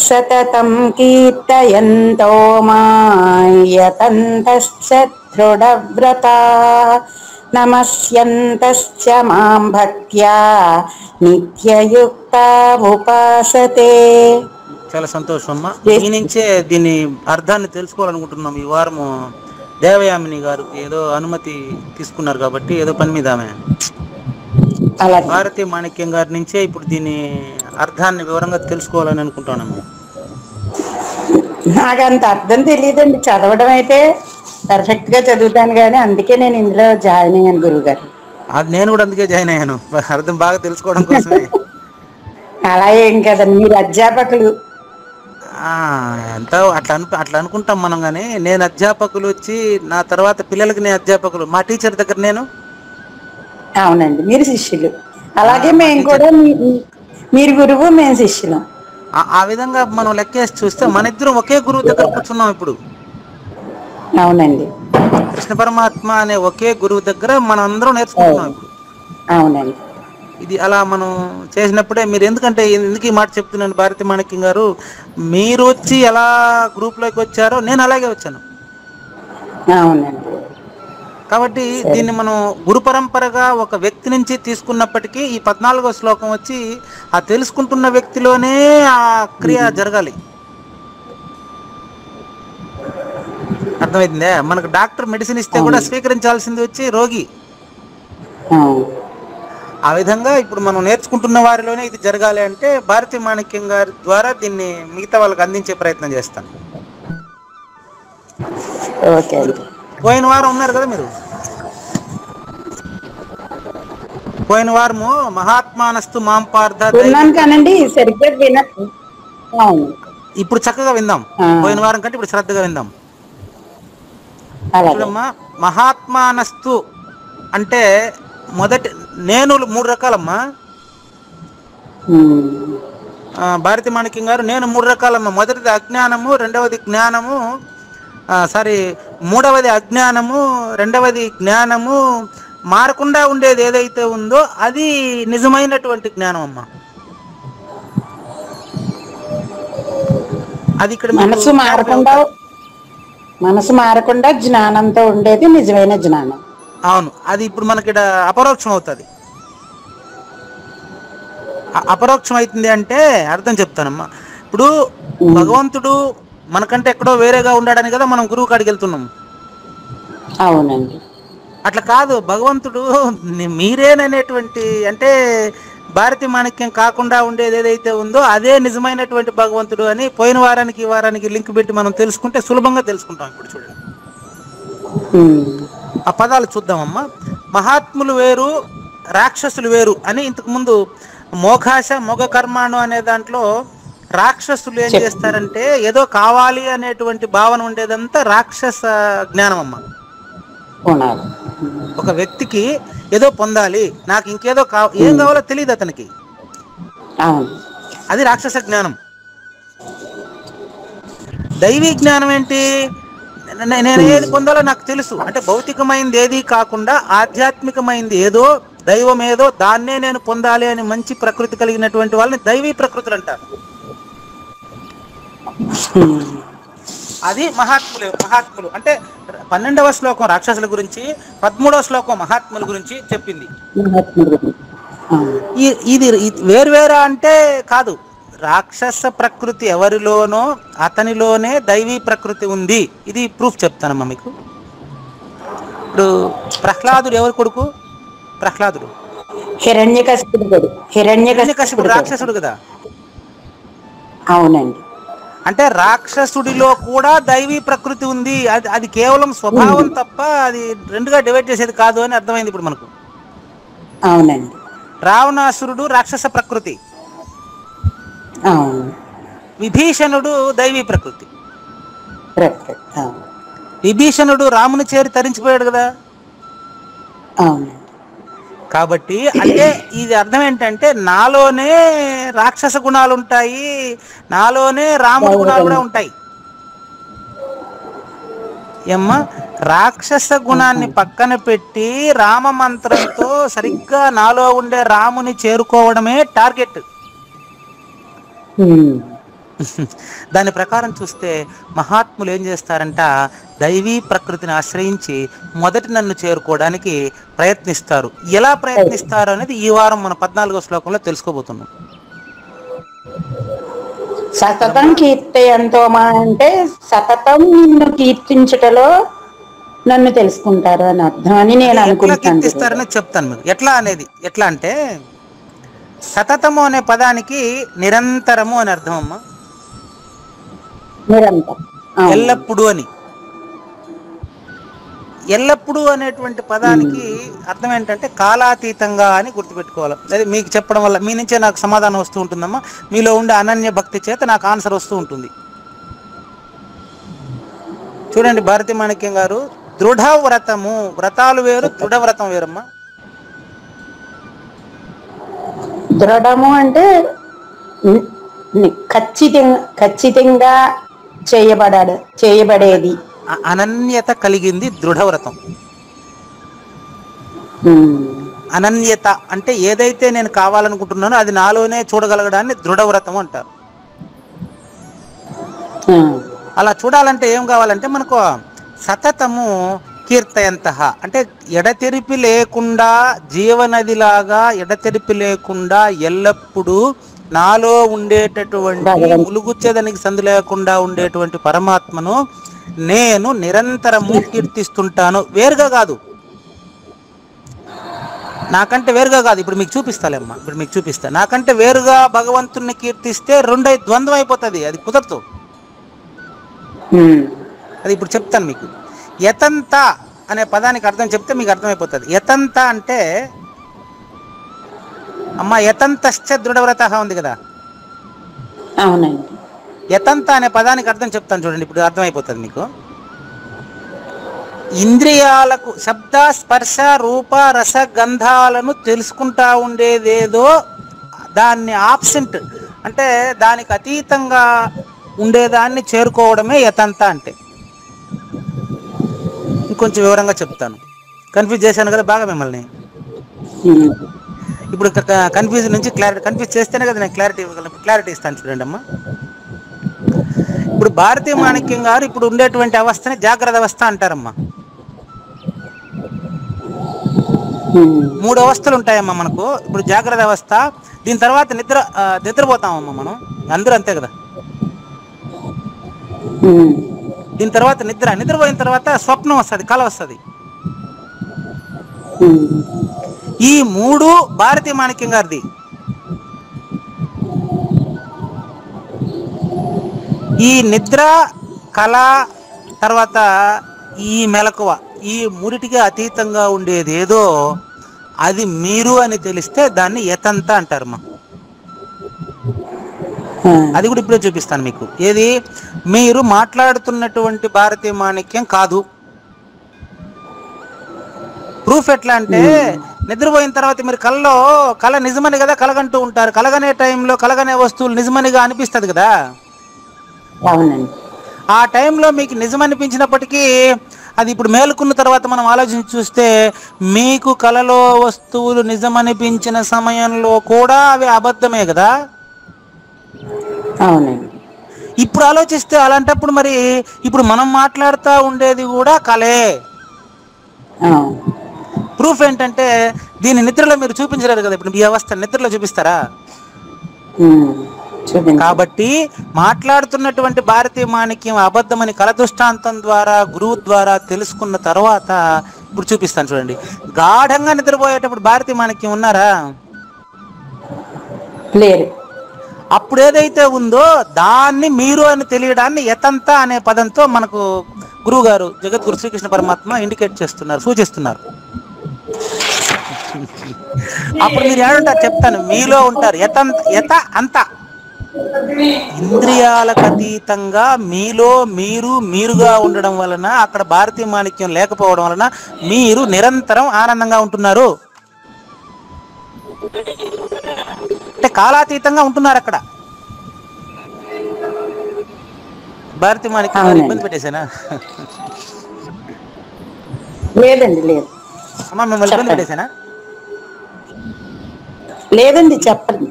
సతతం కీర్తయంతో మాయతంతశ్చ దృఢవ్రతా నమస్యంతశ్చ మాం భక్త్యా నిత్యయుక్త ఉపాసతే. చాలా సంతోషం అమ్మ. ఈ నుంచే దీని అర్థాన్ని తెలుసుకోవాలనుకుంటున్నాం. ఈ వారము దేవయామిని గారు ఏదో అనుమతి తీసుకున్నారు కాబట్టి ఏదో పని మీద ఆమె భారతీ మాణిక్యం గారి నుంచే ఇప్పుడు దీని అర్థాన్ని వివరంగా తెలుసుకోవాలని అనుకుంటున్నాము. నాకు అంత అర్థం తెలియదండి, చదవడం అయితే పర్ఫెక్ట్ గా చదువుతాను కానీ అందుకే నేను ఇందులో జాయిన్ అయ్యాను గురుగారు. అది నేను కూడా అందుకే జాయిన్ అయ్యాను, అర్థం బాగా తెలుసుకోవడం కోసమే. అలా ఏం కదండి, మీరు అధ్యాపకులు. ఎంత అట్లా అనుకుంటాం మనం. కానీ నేను అధ్యాపకులు వచ్చి నా తర్వాత పిల్లలకి నేను అధ్యాపకులు, మా టీచర్ దగ్గర నేను. అవునండి, మీరు శిష్యులు. అలాగే మేము కూడా మీరు గురువు, మేము శిష్యులం. ఆ విధంగా మనం లెక్కేసి చూస్తే మన ఇద్దరం ఒకే గురువు దగ్గర కూర్చున్నాం ఇప్పుడు. అవునండి, కృష్ణ పరమాత్మ అనే ఒకే గురువు దగ్గర మనం అందరం నేర్చుకుంటున్నాం ఇప్పుడు. అవునండి. ఇది అలా మనం చేసినప్పుడే మీరు ఎందుకంటే ఎందుకు ఈ మాట చెప్తున్నాను భారతీ మాణిక్యం గారు, మీరు వచ్చి ఎలా గ్రూప్లోకి వచ్చారో నేను అలాగే వచ్చాను. అవునండి. కాబట్టి దీన్ని మనం గురు పరంపరగా ఒక వ్యక్తి నుంచి తీసుకున్నప్పటికీ ఈ 14వ శ్లోకం వచ్చి ఆ తెలుసుకుంటున్న వ్యక్తిలోనే ఆ క్రియ జరగాలి. అర్థమైందే? మనకు డాక్టర్ మెడిసిన్ ఇస్తే కూడా స్వీకరించాల్సింది వచ్చి రోగి. ఆ విధంగా ఇప్పుడు మనం నేర్చుకుంటున్న వారిలోనే ఇది జరగాలి అంటే భారతీ మాణిక్యం గారి ద్వారా దీన్ని మిగతా వాళ్ళకి అందించే ప్రయత్నం చేస్తాను. ఓకే మీరు అండి. పోయిన వారం ఉన్నారు కదా, మీరు పోయిన వారము మహాత్మానస్తు మాంపార్థ దైవీ విన్నాను కానండి ప్రకృతి. సరిగ్గా అవును. ఇప్పుడు చక్కగా విందాం, ఆ, పోయిన వారం కంటే ఇప్పుడు శ్రద్ధగా విందాం. అలాగే. చూడమ్మా, మహాత్మానస్తు అంటే మొదటి నేను 3 రకాలమ్మా. ఉమ్, భారతి మాణిక్యం గారు నేను 3 రకాలమ్మా. మొదటిది అజ్ఞానము, రెండవది జ్ఞానము, మూడవది అజ్ఞానము, రెండవది జ్ఞానము. మారకుండా ఉండేది ఏదైతే ఉందో అది నిజమైనటువంటి జ్ఞానం అమ్మా. అది ఇక్కడ మీకు మనసు మారకుండా మనసు మారకుండా జ్ఞానంతో ఉండేది నిజమైన జ్ఞానం. అవును, అది ఇప్పుడు మనకి ఇక్కడ అపరోక్షం అవుతుంది. అపరోక్షం అవుతుంది అంటే అర్థం చెప్తానమ్మా. ఇప్పుడు భగవంతుడు మనకంటే ఎక్కడో వేరేగా ఉండాడని కదా మనం గురువు కాడికి వెళ్తున్నాం. అవునండి. అట్లా కాదు, భగవంతుడు మీరేననేటువంటి, అంటే భారతి మాణిక్యం కాకుండా ఉండేది ఏదైతే ఉందో అదే నిజమైనటువంటి భగవంతుడు అని పోయిన వారానికి ఈ వారానికి లింక్ పెట్టి మనం తెలుసుకుంటే సులభంగా తెలుసుకుంటాం. ఇప్పుడు చూడండి, ఆ పదాలు చూద్దామమ్మా. మహాత్ములు వేరు, రాక్షసులు వేరు అని ఇంతకు ముందు మోఘాశ మొగ కర్మాణు అనే దాంట్లో రాక్షసులు ఏం చేస్తారంటే ఏదో కావాలి అనేటువంటి భావన ఉండేదంతా రాక్షస జ్ఞానం అమ్మ. ఒక వ్యక్తికి ఏదో పొందాలి, నాకు ఇంకేదో ఏం కావాలో తెలియదు అతనికి, అది రాక్షస జ్ఞానం. దైవీ జ్ఞానం ఏంటి? నేను ఏది పొందాలో నాకు తెలుసు, అంటే భౌతికమైంది ఏది కాకుండా ఆధ్యాత్మికమైంది ఏదో, దైవం ఏదో, దాన్నే నేను పొందాలి అని మంచి ప్రకృతి కలిగినటువంటి వాళ్ళని దైవీ ప్రకృతులు అంటారు. అది మహాత్ములు అంటే 12వ శ్లోకం రాక్షసుల గురించి, 13వ శ్లోకం మహాత్ముల గురించి చెప్పింది. ఇది వేరువేరా అంటే కాదు, రాక్షస ప్రకృతి ఎవరిలోనో అతనిలోనే దైవీ ప్రకృతి ఉంది. ఇది ప్రూఫ్ చెప్తానమ్మా మీకు. ఇప్పుడు ప్రహ్లాదుడు ఎవరి కొడుకు? ప్రహ్లాదుడు హిరణ్యకశిపుడు రాక్షసుడు కదా. అవునండి. అంటే రాక్షసుడిలో కూడా దైవీ ప్రకృతి ఉంది. అది కేవలం స్వభావం తప్ప అది రెండుగా డివైడ్ చేసేది కాదు అని అర్థమైంది ఇప్పుడు మనకు. అవునండి. రావణాసురుడు రాక్షస ప్రకృతి, విభీషణుడు దైవీ ప్రకృతి. విభీషణుడు రాముని చేరి తరించిపోయాడు కదా. కాబట్టి అంటే ఇది అర్థం ఏంటంటే నాలోనే రాక్షస గుణాలు ఉంటాయి, నాలోనే రాముడి గుణాలు కూడా ఉంటాయి. ఏమ్మా, రాక్షస గుణాన్ని పక్కన పెట్టి రామ మంత్రంతో సరిగ్గా నాలో ఉండే రాముని చేరుకోవడమే టార్గెట్. దాని ప్రకారం చూస్తే మహాత్ములు ఏం చేస్తారంట, దైవీ ప్రకృతిని ఆశ్రయించి మొదటి నన్ను చేరుకోవడానికి ప్రయత్నిస్తారు. ఎలా ప్రయత్నిస్తారు అనేది ఈ వారం మన 14వ శ్లోకంలో తెలుసుకోబోతున్నాం. సతతం కీర్తయంతోమా అంటే సతతం నిన్ను కీర్తించుటలో నన్ను తెలుసుకుంటారు అని అర్థం అని నేను అనుకుంటాను. కీర్తిస్తారని చెప్తాను మీకు. ఎట్లా అనేది, ఎట్లా అంటే సతతము అనే పదానికి నిరంతరము అని అర్థం అమ్మా. ఎల్లప్పుడు అని. ఎల్లప్పుడు అనేటువంటి పదానికి అర్థం ఏంటంటే కాలాతీతంగా అని గుర్తుపెట్టుకోవాలి. అదే మీకు చెప్పడం వల్ల మీ నుంచే నాకు సమాధానం వస్తూ ఉంటుందమ్మా. మీలో ఉండే అనన్య భక్తి చేత నాకు ఆన్సర్ వస్తూ ఉంటుంది. చూడండి భారతీ మాణిక్యం గారు, దృఢ వ్రతము, వ్రతాలు వేరు, దృఢ వ్రతం వేరమ్మా. దృఢము అంటే ఖచ్చితంగా చేయబడేది, అనన్యత కలిగింది దృఢవ్రతం. అనన్యత అంటే ఏదైతే నేను కావాలనుకుంటున్నానో అది నాలోనే చూడగలగడాన్ని దృఢవ్రతం అంటారు. అలా చూడాలంటే ఏం కావాలంటే మనకు సతతము కీర్తయంతః అంటే ఎడతెరిపి లేకుండా, జీవనదిలాగా ఎడతెరిపి లేకుండా ఎల్లప్పుడూ నాలో ఉండేటటువంటి ములుగుచ్చేదానికి సందు లేకుండా ఉండేటువంటి పరమాత్మను నేను నిరంతరము కీర్తిస్తుంటాను. వేరుగా కాదు. నాకంటే వేరుగా కాదు, ఇప్పుడు మీకు చూపిస్తాలేమ్మా, ఇప్పుడు మీకు చూపిస్తా. నాకంటే వేరుగా భగవంతుణ్ణి కీర్తిస్తే రెండై ద్వంద్వం అయిపోతుంది, అది కుదరదు. అది ఇప్పుడు చెప్తాను మీకు. యతంత అనే పదానికి అర్థం చెప్తే మీకు అర్థమైపోతుంది. యతంత అంటే అమ్మ యతంతశ్చ దృఢవ్రత ఉంది కదా, అవునండి. యతంత అనే పదానికి అర్థం చెప్తాను చూడండి, ఇప్పుడు అర్థమైపోతుంది మీకు. ఇంద్రియాలకు శబ్ద స్పర్శ రూప రస గంధాలను తెలుసుకుంటా ఉండేదేదో దాన్ని ఆబ్సెంట్ అంటే దానికి అతీతంగా ఉండేదాన్ని చేరుకోవడమే యతంత అంటే. ఇంకొంచెం వివరంగా చెప్తాను, కన్ఫ్యూజ్ చేశాను కదా బాగా మిమ్మల్ని. ఇప్పుడు కన్ఫ్యూజ్ నుంచి క్లారిటీ, కన్ఫ్యూజ్ చేస్తేనే కదా నేను క్లారిటీ ఇస్తాను చూడండి అమ్మా. ఇప్పుడు భారతీయ మాణిక్యం గారు ఇప్పుడు ఉండేటువంటి అవస్థని జాగ్రత్త అవస్థ అంటారమ్మా. 3 అవస్థలు ఉంటాయమ్మా మనకు. ఇప్పుడు జాగ్రత్త అవస్థ, దీని తర్వాత నిద్రపోతామమ్మా మనం, అందరూ అంతే కదా. దీని తర్వాత నిద్రపోయిన తర్వాత స్వప్నం వస్తుంది, కళ వస్తుంది. ఈ 3 భారతీయ మాణిక్యం గారిది. ఈ నిద్ర, కళ, తర్వాత ఈ మెలకువ, ఈ 3టికి అతీతంగా ఉండేది ఏదో అది మీరు అని తెలిస్తే దాన్ని యతంత అంటారమ్మా. అది కూడా ఇప్పుడే చూపిస్తాను మీకు. ఏది మీరు మాట్లాడుతున్నటువంటి భారతీయ మాణిక్యం కాదు. ప్రూఫ్ ఎట్లా అంటే, నిద్రపోయిన తర్వాత మీరు కళ నిజమని కదా కలగంటూ ఉంటారు. కలగనే టైంలో కలగనే వస్తువులు నిజమనిగా అనిపిస్తుంది కదా. అవునండి. ఆ టైంలో మీకు నిజం అనిపించినప్పటికీ అది ఇప్పుడు మేలుకున్న తర్వాత మనం ఆలోచించి చూస్తే మీకు కలలో వస్తువులు నిజం అనిపించిన సమయంలో కూడా అవి అబద్ధమే కదా. అవునండి. ఇప్పుడు ఆలోచిస్తే అలాంటప్పుడు మరి ఇప్పుడు మనం మాట్లాడుతూ ఉండేది కూడా కలే. ప్రూఫ్ ఏంటంటే దీని నిద్రలో మీరు చూపించలేరు కదా. ఇప్పుడు ఈ అవస్థ నిద్రలో చూపిస్తారా? కాబట్టి మాట్లాడుతున్నటువంటి భారతీయ మాణిక్యం అబద్ధమని కల దృష్టాంతం ద్వారా గురువు ద్వారా తెలుసుకున్న తర్వాత ఇప్పుడు చూపిస్తాను చూడండి. గాఢంగా నిద్రపోయేటప్పుడు భారతీయ మాణిక్యం ఉన్నారా? లేరు. అప్పుడు ఏదైతే ఉందో దాన్ని మీరు అని తెలియడాన్ని యతంత అనే పదంతో మనకు గురువు గారు జగద్గురు శ్రీకృష్ణ పరమాత్మ ఇండికేట్ చేస్తున్నారు, సూచిస్తున్నారు. అప్పుడు మీరు ఏమంటారు చెప్తాను. మీలో ఉంటారు యత అంత ఇంద్రియాలకు అతీతంగా మీలో మీరుగా ఉండడం వలన, అక్కడ భారతీయ మాణిక్యం లేకపోవడం వలన మీరు నిరంతరం ఆనందంగా ఉంటున్నారు. అంటే కాలాతీతంగా ఉంటున్నారు అక్కడ. భారతీయ మాణిక్యం ఇబ్బంది పెట్టేశానా? లేదండి, లేదు. అమ్మా మిమ్మల్ని ఇబ్బంది పెట్టేశానా? లేదండి, చెప్పండి.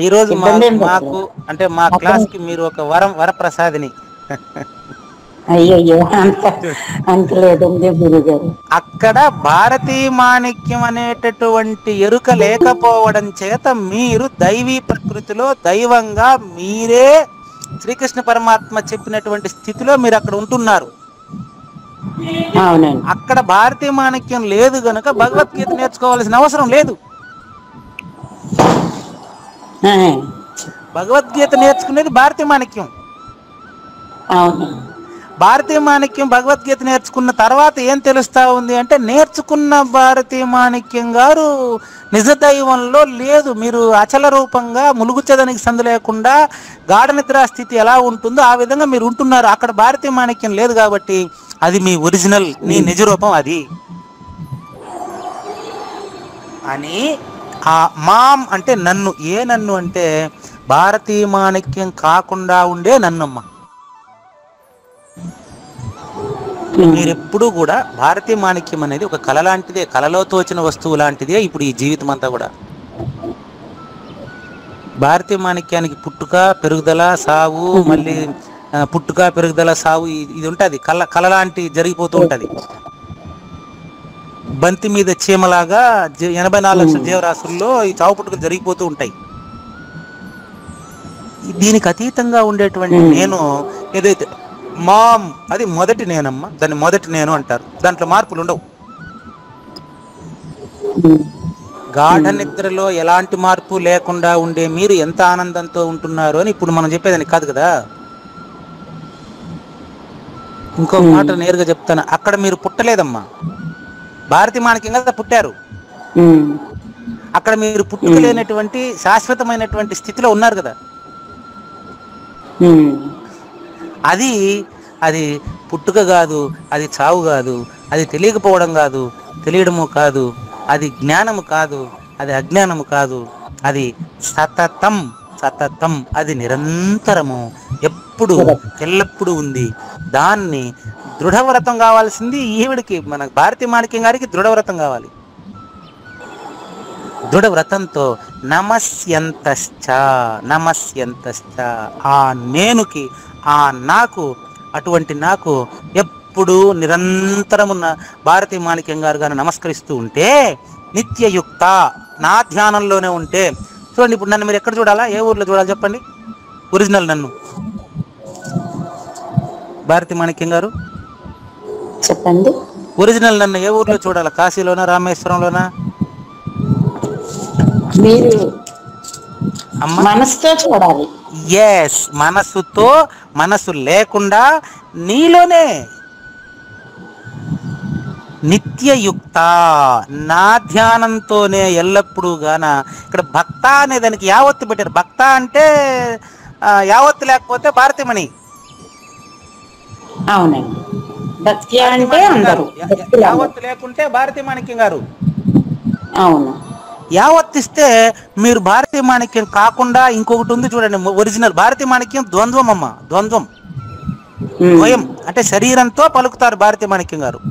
ఈరోజు మాకు అంటే మా క్లాస్ కి మీరు ఒక వరప్రసాదిని. అయ్యయ్యో, అంత లేదండి గురుగారు. అక్కడ భారతీయ మాణిక్యం అనేటటువంటి ఎరుక లేకపోవడం చేత మీరు దైవీ ప్రకృతిలో దైవంగా మీరే శ్రీకృష్ణ పరమాత్మ చెప్పినటువంటి స్థితిలో మీరు అక్కడ ఉంటున్నారు. అవునండి. అక్కడ భారతీయ మాణిక్యం లేదు గనుక భగవద్గీత నేర్చుకోవాల్సిన అవసరం లేదు. భగవద్గీత నేర్చుకునేది భారతీయ మాణిక్యం. భారతీయ మాణిక్యం భగవద్గీత నేర్చుకున్న తర్వాత ఏం తెలుస్తా ఉంది అంటే, నేర్చుకున్న భారతీయ మాణిక్యం గారు నిజ దైవంలో లేదు. మీరు అచల రూపంగా ములుగుచ్చదానికి సందు లేకుండా గాఢ నిద్రా స్థితి ఎలా ఉంటుందో ఆ విధంగా మీరు ఉంటున్నారు. అక్కడ భారతీయ మాణిక్యం లేదు కాబట్టి అది మీ ఒరిజినల్, నీ నిజ రూపం అది అని. ఆ మాం అంటే నన్ను, ఏ నన్ను అంటే భారతీయ మాణిక్యం కాకుండా ఉండే నన్నమ్మ. మీరెప్పుడు కూడా భారతీయ మాణిక్యం అనేది ఒక కళ లాంటిదే, కళలో తోచిన వస్తువు లాంటిదే. ఇప్పుడు ఈ జీవితం అంతా కూడా భారతీయ మాణిక్యానికి పుట్టుక పెరుగుదల సావు, మళ్ళీ పుట్టుక పెరుగుదల సావు ఇది ఉంటుంది. కళ లాంటి జరిగిపోతూ ఉంటుంది. బంతి మీద చీమలాగా 84 లక్షల జీవరాశుల్లో ఈ చావు పుట్టుకలు జరిగిపోతూ ఉంటాయి. దీనికి అతీతంగా ఉండేటువంటి నేను ఏదైతే మాం, అది మొదటి నేనమ్మ, దాన్ని మొదటి నేను అంటారు. దాంట్లో మార్పులు ఉండవు. గాఢ నిద్రలో ఎలాంటి మార్పు లేకుండా ఉండే మీరు ఎంత ఆనందంతో ఉంటున్నారు అని ఇప్పుడు మనం చెప్పేదానికి కాదు కదా. ఇంకో మాట నేరుగా చెప్తాను, అక్కడ మీరు పుట్టలేదమ్మా, భారతి మాణిక్యం కదా పుట్టారు. అక్కడ మీరు పుట్టుకలేనటువంటి శాశ్వతమైనటువంటి స్థితిలో ఉన్నారు కదా. అది అది పుట్టుక కాదు, అది చావు కాదు, అది తెలియకపోవడం కాదు, తెలియడము కాదు, అది జ్ఞానము కాదు, అది అజ్ఞానము కాదు, అది సతతం. సతతం అది నిరంతరము, ఎప్పుడు ఎల్లప్పుడూ ఉంది. దాన్ని దృఢవ్రతం కావాల్సింది ఈవిడికి, మన భారతి మాణిక్యం గారికి దృఢవ్రతం కావాలి. దృఢవ్రతంతో నమస్యంతశ్చ నమస్యంతశ్చ ఆ నేనుకి, ఆ నాకు, అటువంటి నాకు ఎప్పుడు నిరంతరమున్న భారతి మాణిక్యం గారు గారు నమస్కరిస్తూ ఉంటే, నిత్యయుక్త నా ధ్యానంలోనే ఉంటే. చూడండి, ఇప్పుడు నన్ను మీరు ఎక్కడ చూడాలా, ఏ ఊర్లో చూడాలి చెప్పండి? ఒరిజినల్ నన్ను భారతి మాణిక్యం గారు చెప్పండి. ఒరిజినల్ నన్ను ఏ ఊర్లో చూడాలా? కాశీలోనా, రామేశ్వరంలోనా? మీరు అమ్మ మనసుతో చూడాలి. ఎస్, మనసుతో, మనసు లేకుండా నీలోనే. నిత్యయుక్త నా ధ్యానంతోనే ఎల్లప్పుడూ గాన. ఇక్కడ భక్త అనే దానికి యావత్తు పెట్టారు. భక్త అంటే యావత్తు లేకపోతే భారతిమణి. అవునండి, భక్తి అంటే అందరూ, యావత్తు లేకుంటే భారతి మాణిక్యం గారు. అవును, యావత్తిస్తే మీరు భారతి మాణిక్యం కాకుండా ఇంకొకటి ఉంది చూడండి, ఒరిజినల్ భారతి మాణిక్యం ద్వంద్వం అమ్మ, ద్వంద్వం. ద్వయం అంటే శరీరంతో పలుకుతారు భారతి మాణిక్యం గారు.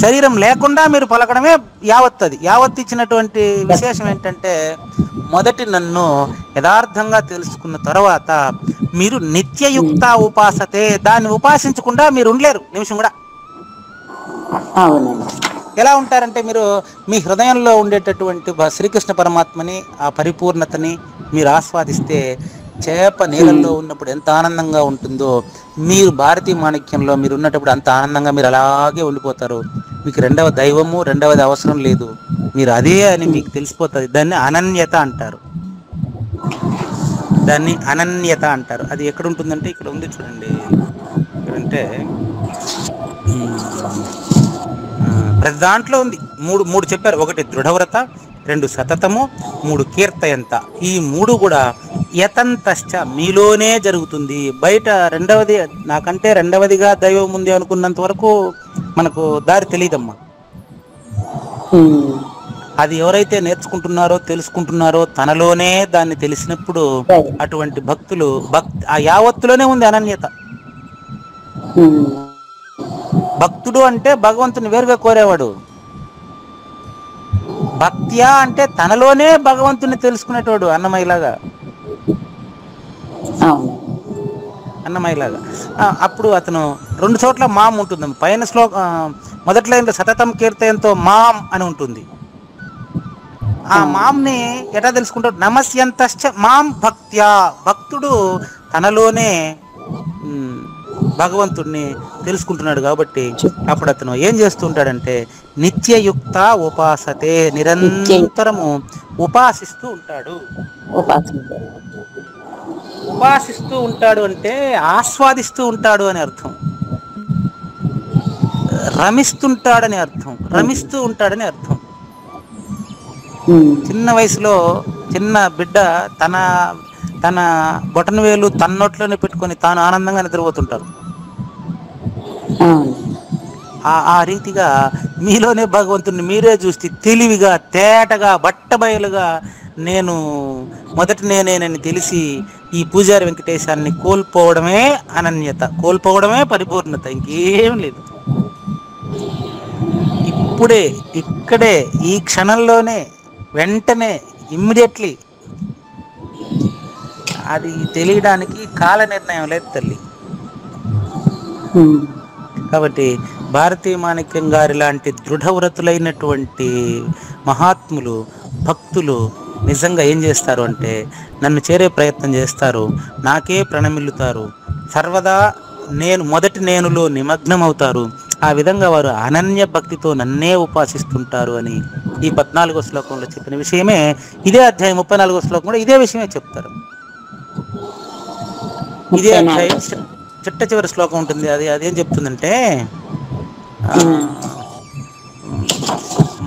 శరీరం లేకుండా మీరు పలకడమే యావత్తది. యావత్తు ఇచ్చినటువంటి విశేషం ఏంటంటే, మొదటి నన్ను యథార్థంగా తెలుసుకున్న తర్వాత మీరు నిత్యయుక్త ఉపాసతే, దాన్ని ఉపాసించకుండా మీరు ఉండలేరు నిమిషం కూడా. అవునండి. ఎలా ఉంటారంటే, మీరు మీ హృదయంలో ఉండేటటువంటి శ్రీకృష్ణ పరమాత్మని, ఆ పరిపూర్ణతని మీరు ఆస్వాదిస్తే, చేప నీళ్ళల్లో ఉన్నప్పుడు ఎంత ఆనందంగా ఉంటుందో, మీరు భారతీ మాణిక్యంలో మీరు ఉన్నప్పుడు అంత ఆనందంగా మీరు అలాగే ఉండిపోతారు. మీకు రెండవ దైవము, రెండవది అవసరం లేదు, మీరు అదే అని మీకు తెలిసిపోతుంది. దాన్ని అనన్యత అంటారు. దాన్ని అనన్యత అంటారు. అది ఎక్కడ ఉంటుందంటే ఇక్కడ ఉంది చూడండి. ఇక్కడంటే ప్రతి దాంట్లో ఉంది. మూడు చెప్పారు. ఒకటి దృఢవ్రత, 2 సతతము, 3 కీర్తయంత. ఈ 3 కూడా యతంతశ్చ మీలోనే జరుగుతుంది. బయట రెండవది, నాకంటే రెండవదిగా దైవం ఉంది అనుకున్నంత వరకు మనకు దారి తెలియదమ్మా. అది ఎవరైతే నేర్చుకుంటున్నారో, తెలుసుకుంటున్నారో, తనలోనే దాన్ని తెలిసినప్పుడు అటువంటి భక్తులు ఆ యావత్తులోనే ఉంది అనన్యత. భక్తుడు అంటే భగవంతుని వేరుగా కోరేవాడు. భక్త్యా అంటే తనలోనే భగవంతుని తెలుసుకునేటోడు. అన్నమయ్యలాగా అప్పుడు అతను 2 చోట్ల మాం ఉంటుంది. పైన మొదటి లైన్లో సతతం కీర్తయంతో మాం అని ఉంటుంది. ఆ మాంని ఎట్లా తెలుసుకుంటాడు? నమస్యంతశ్చ మాం భక్త్యా, భక్తుడు తనలోనే భగవంతుడిని తెలుసుకుంటున్నాడు కాబట్టి అప్పుడు అతను ఏం చేస్తుంటాడంటే, నిత్యయుక్త ఉపాసతే, నిరంతరము ఉపాసిస్తూ ఉంటాడు. ఉపాసిస్తూ ఉంటాడు అంటే ఆస్వాదిస్తూ ఉంటాడు అని అర్థం. రమిస్తుంటాడని అర్థం. రమిస్తూ ఉంటాడని అర్థం. చిన్న వయసులో చిన్న బిడ్డ తన బొటన వేలు తన నోట్లోనే పెట్టుకొని తాను ఆనందంగా నిద్రపోతుంటారు. ఆ రీతిగా మీలోనే భగవంతుని మీరే చూస్తే తెలివిగా, తేటగా, బట్టబయలుగా మొదటి నేనేనని తెలిసి ఈ పూజారి వెంకటేశాన్ని కోల్పోవడమే అనన్యత, కోల్పోవడమే పరిపూర్ణత, ఇంకేం లేదు. ఇప్పుడే, ఇక్కడే, ఈ క్షణంలోనే, వెంటనే, ఇమ్మీడియట్లీ అది తెలియడానికి కాల నిర్ణయం లేదు తల్లి. కాబట్టి భారతీ మాణిక్యం గారి లాంటి దృఢవ్రతులైనటువంటి మహాత్ములు, భక్తులు నిజంగా ఏం చేస్తారు అంటే, నన్ను చేరే ప్రయత్నం చేస్తారు, నాకే ప్రణమిల్లుతారు, సర్వదా మొదటి నేనులో నిమగ్నం అవుతారు. ఆ విధంగా వారు అనన్య భక్తితో నన్నే ఉపాసిస్తుంటారు అని ఈ 14వ శ్లోకంలో చెప్పిన విషయమే ఇదే అధ్యాయం 34వ శ్లోకం కూడా ఇదే విషయమే చెప్తారు. ఇదే అధ్యాయం చిట్ట చివరి శ్లోకం ఉంటుంది. అదేం చెప్తుందంటే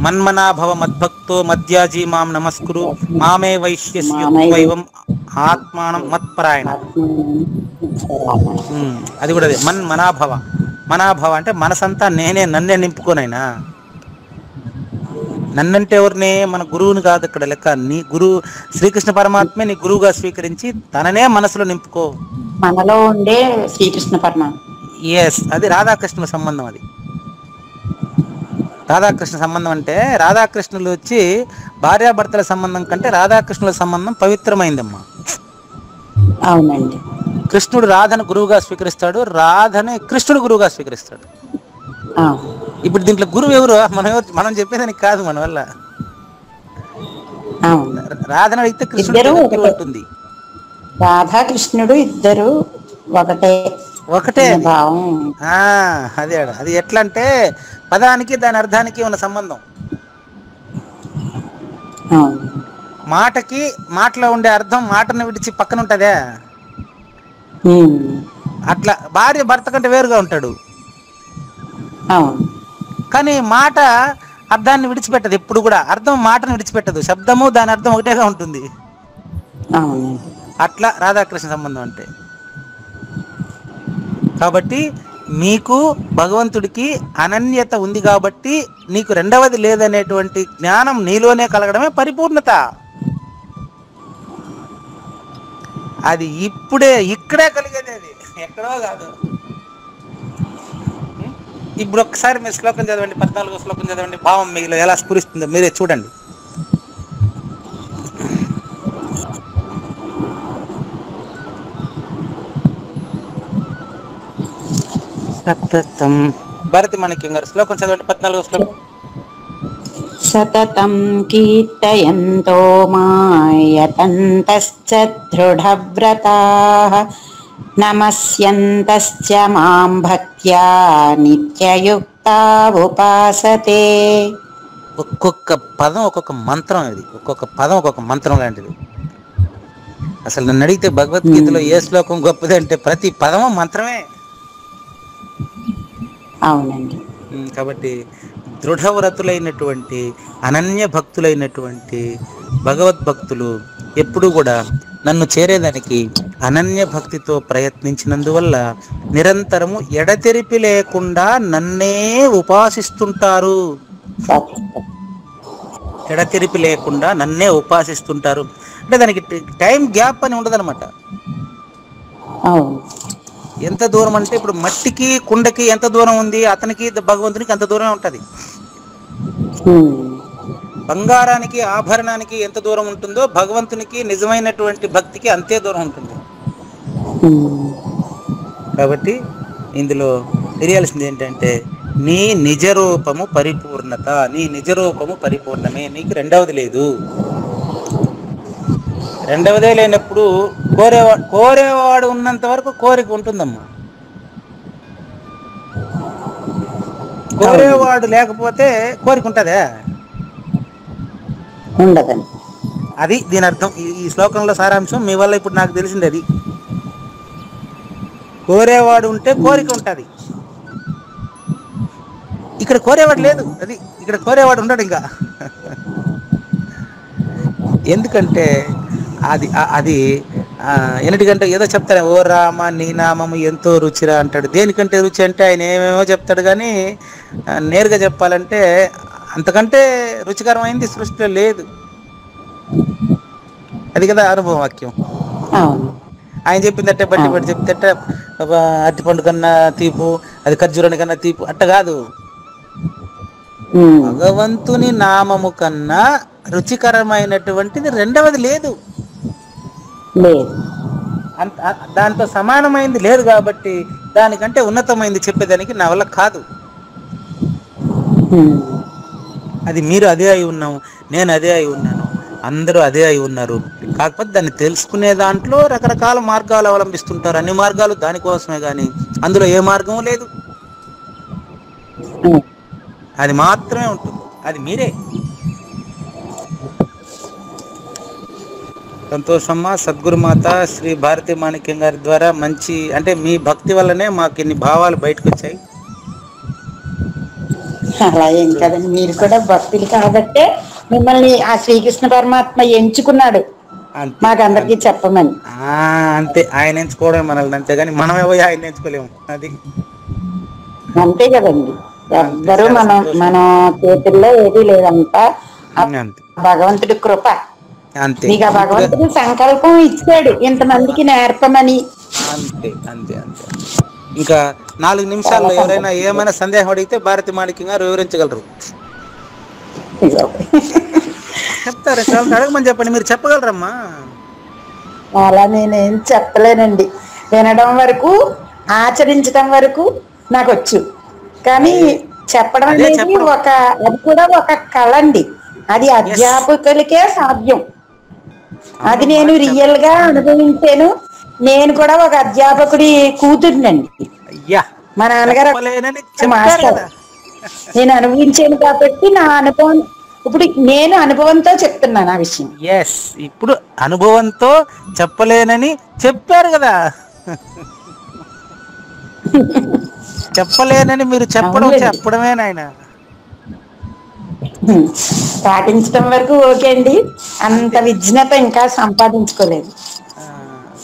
మన్మనాభవ మద్భక్తో మధ్యాజీ మాం నమస్కురు మామే వైశ్యస్యుత్వైవం ఆత్మానం మత్పరాయణ. అది కూడా అదే మనాభవ. మనాభవ అంటే మనసంతా నన్నే నింపుకోనైనా. నన్నంటే ఎవరిని? మన గురువుని కాదు ఇక్కడ లెక్క. నీ గురువు శ్రీకృష్ణ పరమాత్మే నీ గురువుగా స్వీకరించి తననే మనసులో నింపుకో. మనలో ఉండే శ్రీకృష్ణ పరమాత్మ. ఎస్, అది రాధాకృష్ణుల సంబంధం. అది రాధాకృష్ణ సంబంధం. అంటే రాధాకృష్ణులు వచ్చి భార్యాభర్తల సంబంధం కంటే రాధాకృష్ణుల సంబంధం పవిత్రమైందమ్మా. అవునండి. కృష్ణుడు రాధను గురువుగా స్వీకరిస్తాడు, రాధని కృష్ణుడు గురువుగా స్వీకరిస్తాడు. ఇప్పుడు దీంట్లో గురువు ఎవరు? మనం చెప్పేదానికి కాదు. మన వల్ల రాధను అడిగితే కృష్ణుడు ఉంటుంది. రాధాకృష్ణుడు ఇద్దరు ఒకటే భావం. అది ఎట్లా అంటే పదానికి దాని అర్థానికి ఉన్న సంబంధం. మాటలో ఉండే అర్థం మాటను విడిచి పక్కన ఉంటదే. అట్లా భార్య భర్త కంటే వేరుగా ఉంటాడు, కానీ మాట అర్థాన్ని విడిచిపెట్టదు. ఎప్పుడు కూడా అర్థం మాటను విడిచిపెట్టదు. శబ్దము దాని అర్థం ఒకటేగా ఉంటుంది. అట్లా రాధాకృష్ణ సంబంధం అంటే. కాబట్టి మీకు భగవంతుడికి అనన్యత ఉంది కాబట్టి నీకు రెండవది లేదనేటువంటి జ్ఞానం నీలోనే కలగడమే పరిపూర్ణత. అది ఇక్కడే కలిగేది, అది ఎక్కడో కాదు. ఇప్పుడు ఒక్కసారి మీరు శ్లోకం చదవండి, 14వ శ్లోకం చదవండి. భావం మీలో ఎలా స్ఫురిస్తుందో మీరే చూడండి. సతతం భారతి మాణిక్యం గారు శ్లోకం చదవండి, 14వ శ్లోకం. సతతం కీర్తయంతో మాయతంతశ్చ దృఢవ్రతాః నమస్యంతశ్చ మాం భక్త్యా నిత్యయుక్తా ఉపాసతే. ఒక్కొక్క పదం ఒక్కొక్క మంత్రం. ఇది ఒక్కొక్క పదం ఒక్కొక్క మంత్రం లాంటిది. అసలు నన్ను అడిగితే భగవద్గీతలో ఏ శ్లోకం గొప్పది అంటే ప్రతి పదము మంత్రమే. అవునండి. కాబట్టి దృఢవ్రతులైనటువంటి అనన్య భక్తులైనటువంటి భగవద్భక్తులు ఎప్పుడు కూడా నన్ను చేరేదానికి అనన్య భక్తితో ప్రయత్నించినందువల్ల నిరంతరము ఎడతెరిపి లేకుండా నన్నే ఉపాసిస్తుంటారు. ఎడతెరిపి లేకుండా నన్నే ఉపాసిస్తుంటారు అంటే దానికి టైం గ్యాప్ అని ఉండదన్నమాట. ఎంత దూరం అంటే ఇప్పుడు మట్టికి కుండకి ఎంత దూరం ఉంది, అతనికి భగవంతునికి అంత దూరమే ఉంటుంది. బంగారానికి ఆభరణానికి ఎంత దూరం ఉంటుందో భగవంతునికి నిజమైనటువంటి భక్తికి అంతే దూరం ఉంటుంది. కాబట్టి ఇందులో తెలియాల్సింది ఏంటంటే నీ నిజరూపము పరిపూర్ణత. నీ నిజరూపము పరిపూర్ణమే, నీకు రెండవది లేదు. రెండవదే లేనప్పుడు కోరేవాడు ఉన్నంత వరకు కోరిక ఉంటుందమ్మా. కోరేవాడు లేకపోతే కోరిక ఉంటుందా? ఉండదండి. అది దీని అర్థం. ఈ శ్లోకంలో సారాంశం మీ వల్ల ఇప్పుడు నాకు తెలిసింది అది. కోరేవాడు ఉంటే కోరిక ఉంటుంది. ఇక్కడ కోరేవాడు లేదు. అది ఇక్కడ కోరేవాడు ఉండడు ఇంకా. ఎందుకంటే అది ఎన్నిటికంటే ఏదో చెప్తారు, ఓ రామ నీ నామము ఎంతో రుచిరా అంటాడు. దేనికంటే రుచి అంటే ఆయన ఏమేమో చెప్తాడు, కానీ నేరుగా చెప్పాలంటే అంతకంటే రుచికరమైంది సృష్టిలో లేదు. అది కదా అనుభవ వాక్యం. ఆయన చెప్పిందట్టే బట్టి చెప్తే అరటిపండు కన్నా తీపు, అది ఖర్జూరాని కన్నా తీపు అట్ట కాదు. భగవంతుని నామము కన్నా రుచికరమైనటువంటిది రెండవది లేదు. దాంతో సమానమైంది లేదు. కాబట్టి దానికంటే ఉన్నతమైంది చెప్పేదానికి నా వల్ల కాదు. అది మీరు అదే అయి ఉన్నాము, నేను అదే అయి ఉన్నాను, అందరూ అదే అయి ఉన్నారు. కాకపోతే దాన్ని తెలుసుకునే దాంట్లో రకరకాల మార్గాలు అవలంబిస్తుంటారు. అన్ని మార్గాలు దానికోసమే, కానీ అందులో ఏ మార్గం లేదు. ఉమ్. అది మాత్రమే ఉంటుంది, అది మీరే. సంతోషమ్మా. సద్గురుమాత శ్రీ భారతి మాణిక్యం గారి ద్వారా మంచి, అంటే మీ భక్తి వల్లనే మాకు ఇన్ని భావాలు బయటకు వచ్చాయి. అలా ఏం ఇప్పుడు కదండి, మీరు కూడా భక్తులు కాబట్టే మిమ్మల్ని ఆ శ్రీకృష్ణ పరమాత్మ ఎంచుకున్నాడు అంతే మాకందరికీ అంతే. చెప్పమని. అంతే, ఆయన ఎంచుకోవడం మనల్ని, అంతేగాని మనమే పోయి ఆయన ఎంచుకోలేము. అది అంతే కదండి, అంతే. ఎవ్వరు చాలా మన సంతోషం. చేతుల్లో ఏది లేదంతా ఆ అంతే భగవంతుడి కృప. అంతే. మీకు ఆ ఇప్పుడు భగవంతుడు సంకల్పం ఇచ్చాడు ఇంతమందికి నేర్పమని. అంతే అంతే అంతే అంతే. ఇంకా 4 చాలా నిమిషాల్లో ఎవరైనా సంతోషం. ఏమైనా సందేహం అడిగితే భారతి మాణిక్యం గారు వివరించగలరు. చెప్తారు, కావాలంటే అడగమని చెప్పండి, మీరు చెప్పగలరమ్మా. అలా నేనేం చెప్పలేనండి, వినడం వరకు ఆచరించడం వరకు నాకు వచ్చు. కానీ అదే చెప్పడం అదే అనేది చెప్పడం. అది కూడా ఒక కళ అండి, అది ఎస్, అధ్యాపకులకే సాధ్యం. అది అవునమ్మా. నేను రియల్ గా అనుభవించాను. నేను కూడా ఒక అధ్యాపకుడి కూతురినండి. అయ్యా, మా నాన్నగారు చెప్పలేనని చెప్పారు మాస్టర్. కదా. నేను అనుభవించాను కాబట్టి నా అనుభవం, ఇప్పుడు నేను అనుభవంతో చెప్తున్నాను ఆ విషయం. ఎస్, ఇప్పుడు అనుభవంతో చెప్పలేనని చెప్పారు కదా. చెప్పలేనని మీరు చెప్పడం అవునులేండి, చెప్పడమే నాయన. పాటించడం వరకు ఓకే అండి, అంత అంతే. విజ్ఞత ఇంకా సంపాదించుకోలేదు. ఆ,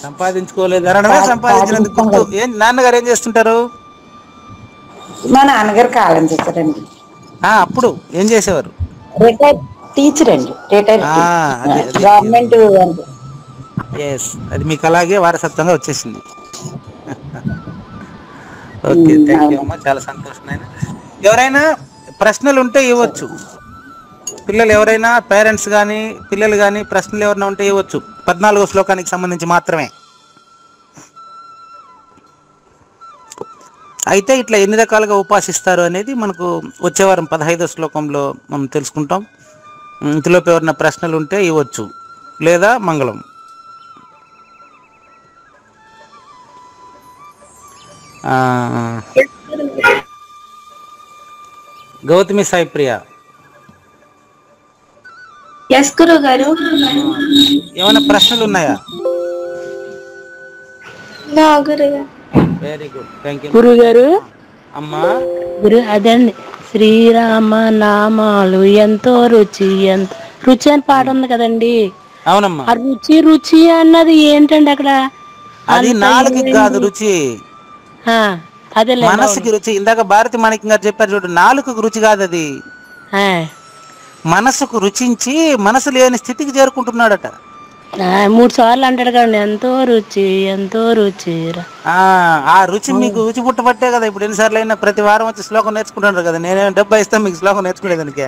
సంపాదించుకోలేదు అనడమే సంపాదించినందుకు పాటించడం గుర్తు. వరకు. ఏం నాన్నగారు ఏం చేస్తుంటారు? మా నాన్నగారు కాలం చేశారండి, అప్పుడు ఏం చేసేవారు? రిటైర్ టీచర్ అండి, రిటైర్ ఆ, అది అది గవర్నమెంట్. ఎస్, అది మీకు అలాగే వారసత్వంగా వచ్చేసింది. ఓకే, థ్యాంక్ యూ అవును. అమ్మా, చాలా సంతోషం నాయన. ఎవరైనా ప్రశ్నలు ఉంటే ఇవ్వచ్చు. పిల్లలు ఎవరైనా, పేరెంట్స్ కానీ పిల్లలు కానీ ప్రశ్నలు ఎవరైనా ఉంటే ఇవ్వచ్చు. 14వ శ్లోకానికి సంబంధించి మాత్రమే. అయితే ఇట్లా ఎన్ని రకాలుగా ఉపాసిస్తారు అనేది మనకు వచ్చే వారం 15వ శ్లోకంలో మనం తెలుసుకుంటాం. ఇంతలోపు ఎవరైనా ప్రశ్నలు ఉంటే ఇవ్వచ్చు, లేదా మంగళం. గౌతమి సాయి ప్రియ, ఎస్ గురువు గారు. ఏమైనా ప్రశ్నలు ఉన్నాయా? నా గురువు. వెరీ గుడ్, థ్యాంక్ యూ గురుగారు, అమ్మా. అదండి, శ్రీరామ నామాలు ఎంతో రుచి, ఎంత రుచి అని పాట ఉంది కదండి. అవునమ్మా, ఆ రుచి రుచి అన్నది ఏంటండి అక్కడ? అది అంత నాలుగుకి కాదు ఏమైంది? రుచి, ఆ, అదేలేండి, అవును. మనసుకి రుచి. ఇందాక భారతి మాణిక్యం గారు చెప్పారు చూడు, నాలుకకు రుచి కాదు అది, ఆ, మనసుకు రుచించి మనసు లేని స్థితికి చేరుకుంటున్నాడట. 3 సార్లు అంటాడు కదండి, ఎంతో రుచి ఎంతో రుచి ఆ రుచి మీకు రుచి పుట్టబట్టే కదా ఇప్పుడు ఎన్నిసార్లు అయినా ప్రతి వారం వచ్చి శ్లోకం నేర్చుకుంటున్నారు కదా. నేనేమో 70 ఇస్తాను మీకు శ్లోకం నేర్చుకునేదానికే.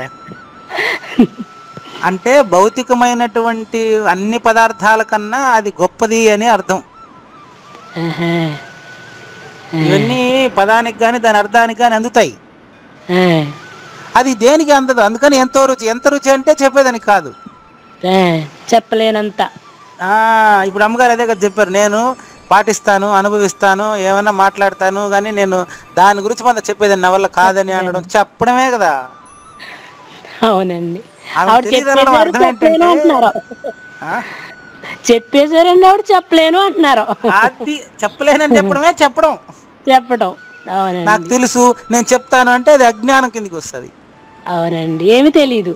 అంటే భౌతికమైనటువంటి అన్ని పదార్థాల కన్నా అది గొప్పది అని అర్థం. ఆహా. ఇవన్నీ పదానికి కానీ దాని అర్థానికి కానీ అందుతాయి, ఆ, అది దేనికి అందదు. అందుకని ఎంతో రుచి, ఎంత రుచి అంటే చెప్పేదానికి కాదు. ఆ, చెప్పలేనంత. ఇప్పుడు అమ్మగారు అదే కదా చెప్పారు, నేను పాటిస్తాను, అనుభవిస్తాను, ఏమైనా మాట్లాడతాను, కానీ నేను దాని గురించి మన చెప్పేదాన్ని నా వల్ల కాదని అనడం చెప్పడమే కదా. అవునండి, ఆమెకు ఆవిడ తెలియదు అనడం చెప్పేశారు, అర్థం చెప్పలేను ఏంటంటే అంటున్నారు. చెప్పేశారండి, ఆవిడ చెప్పలేను అంటున్నారు. అది చెప్పలేనని చెప్పడమే చెప్పడం. చెప్పడం, నాకు అవునండి, తెలుసు, నేను చెప్తాను అంటే అది అజ్ఞానం కిందకి వస్తుంది. అవునండి, ఏమి తెలీదు.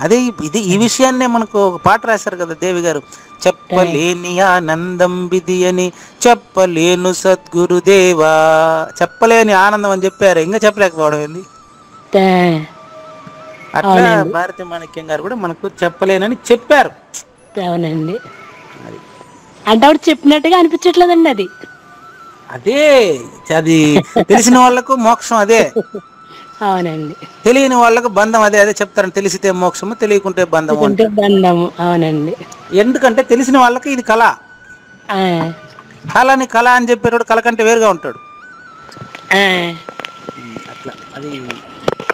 అదే ఇది, ఈ విషయాన్నే మనకు ఒక పాట రాశారు కదా దేవి గారు, చెప్పలేని ఆనందం విధి అని చెప్పలేను సద్గురుదేవా. చెప్పలేని ఆనందం అని చెప్పారు, ఇంకా చెప్పలేకపోవడం ఏంది? అట్లా అవునండి, భారతి మాణిక్యం గారు కూడా మనకు చెప్పలేనని చెప్పారు. అవునండి. అంటే ఆవిడ చెప్పినట్టుగా అనిపించట్లేదండి అది. అదే, అది తెలిసిన వాళ్ళకు మోక్షం అదే, అవునండి, తెలియని వాళ్ళకు బంధం అదే. అదే చెప్తారని, తెలిసితే మోక్షము, తెలియకుంటే బంధము ఎందుకంటే అంటారు. బంధము. అవునండి, ఎందుకంటే తెలిసిన వాళ్ళకి ఇది కళ, ఆ, కళని కళ అని చెప్పేటోడు కళ కంటే వేరుగా ఉంటాడు. ఆ. అట్లా అది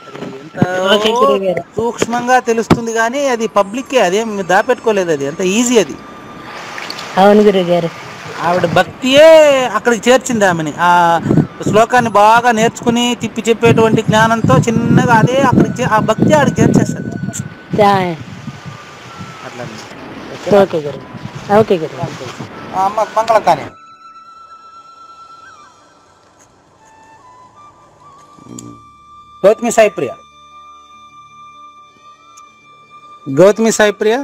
అది ఎంత ఓకే గురుగారు. సూక్ష్మంగా తెలుస్తుంది, కానీ అది పబ్లిక్కే, అదేం దాపెట్టుకోలేదు, అది అంత ఈజీ అది. అవును గురుగారు. ఆవిడ భక్తియే అక్కడికి చేర్చింది ఆమెని. ఆ శ్లోకాన్ని బాగా నేర్చుకుని తిప్పి చెప్పేటువంటి జ్ఞానంతో చిన్నగా అదే అక్కడికి ఆ భక్తి ఆడికి చేర్చేస్తుంది. అట్లా ఓకే గురు, ఓకే గురు. అమ్మ మంగళం కానీ గౌతమి సాయిప్రియ, గౌతమి సాయిప్రియ.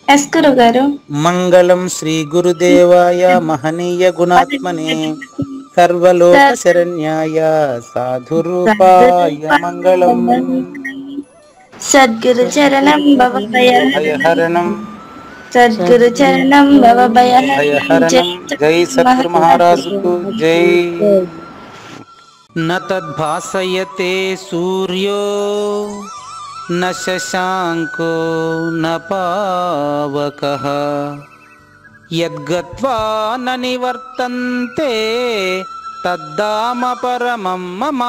ఎస్ గురువు గారు. మంగళం శ్రీ గురుదేవాయ మహనీయ గుణాత్మనే సర్వలోక శరణ్యాయ సాధురూపాయ మంగళం. సద్గురు చరణం భయహరణం సద్గురు చరణం భయహరణం. జై సద్గురు మహారాజుకు జై. న తద్భాసయతే సూర్యో న శశాంకో న పావకః యద్గత్వా న నివర్తంతే తద్ధామ పరమం మమ.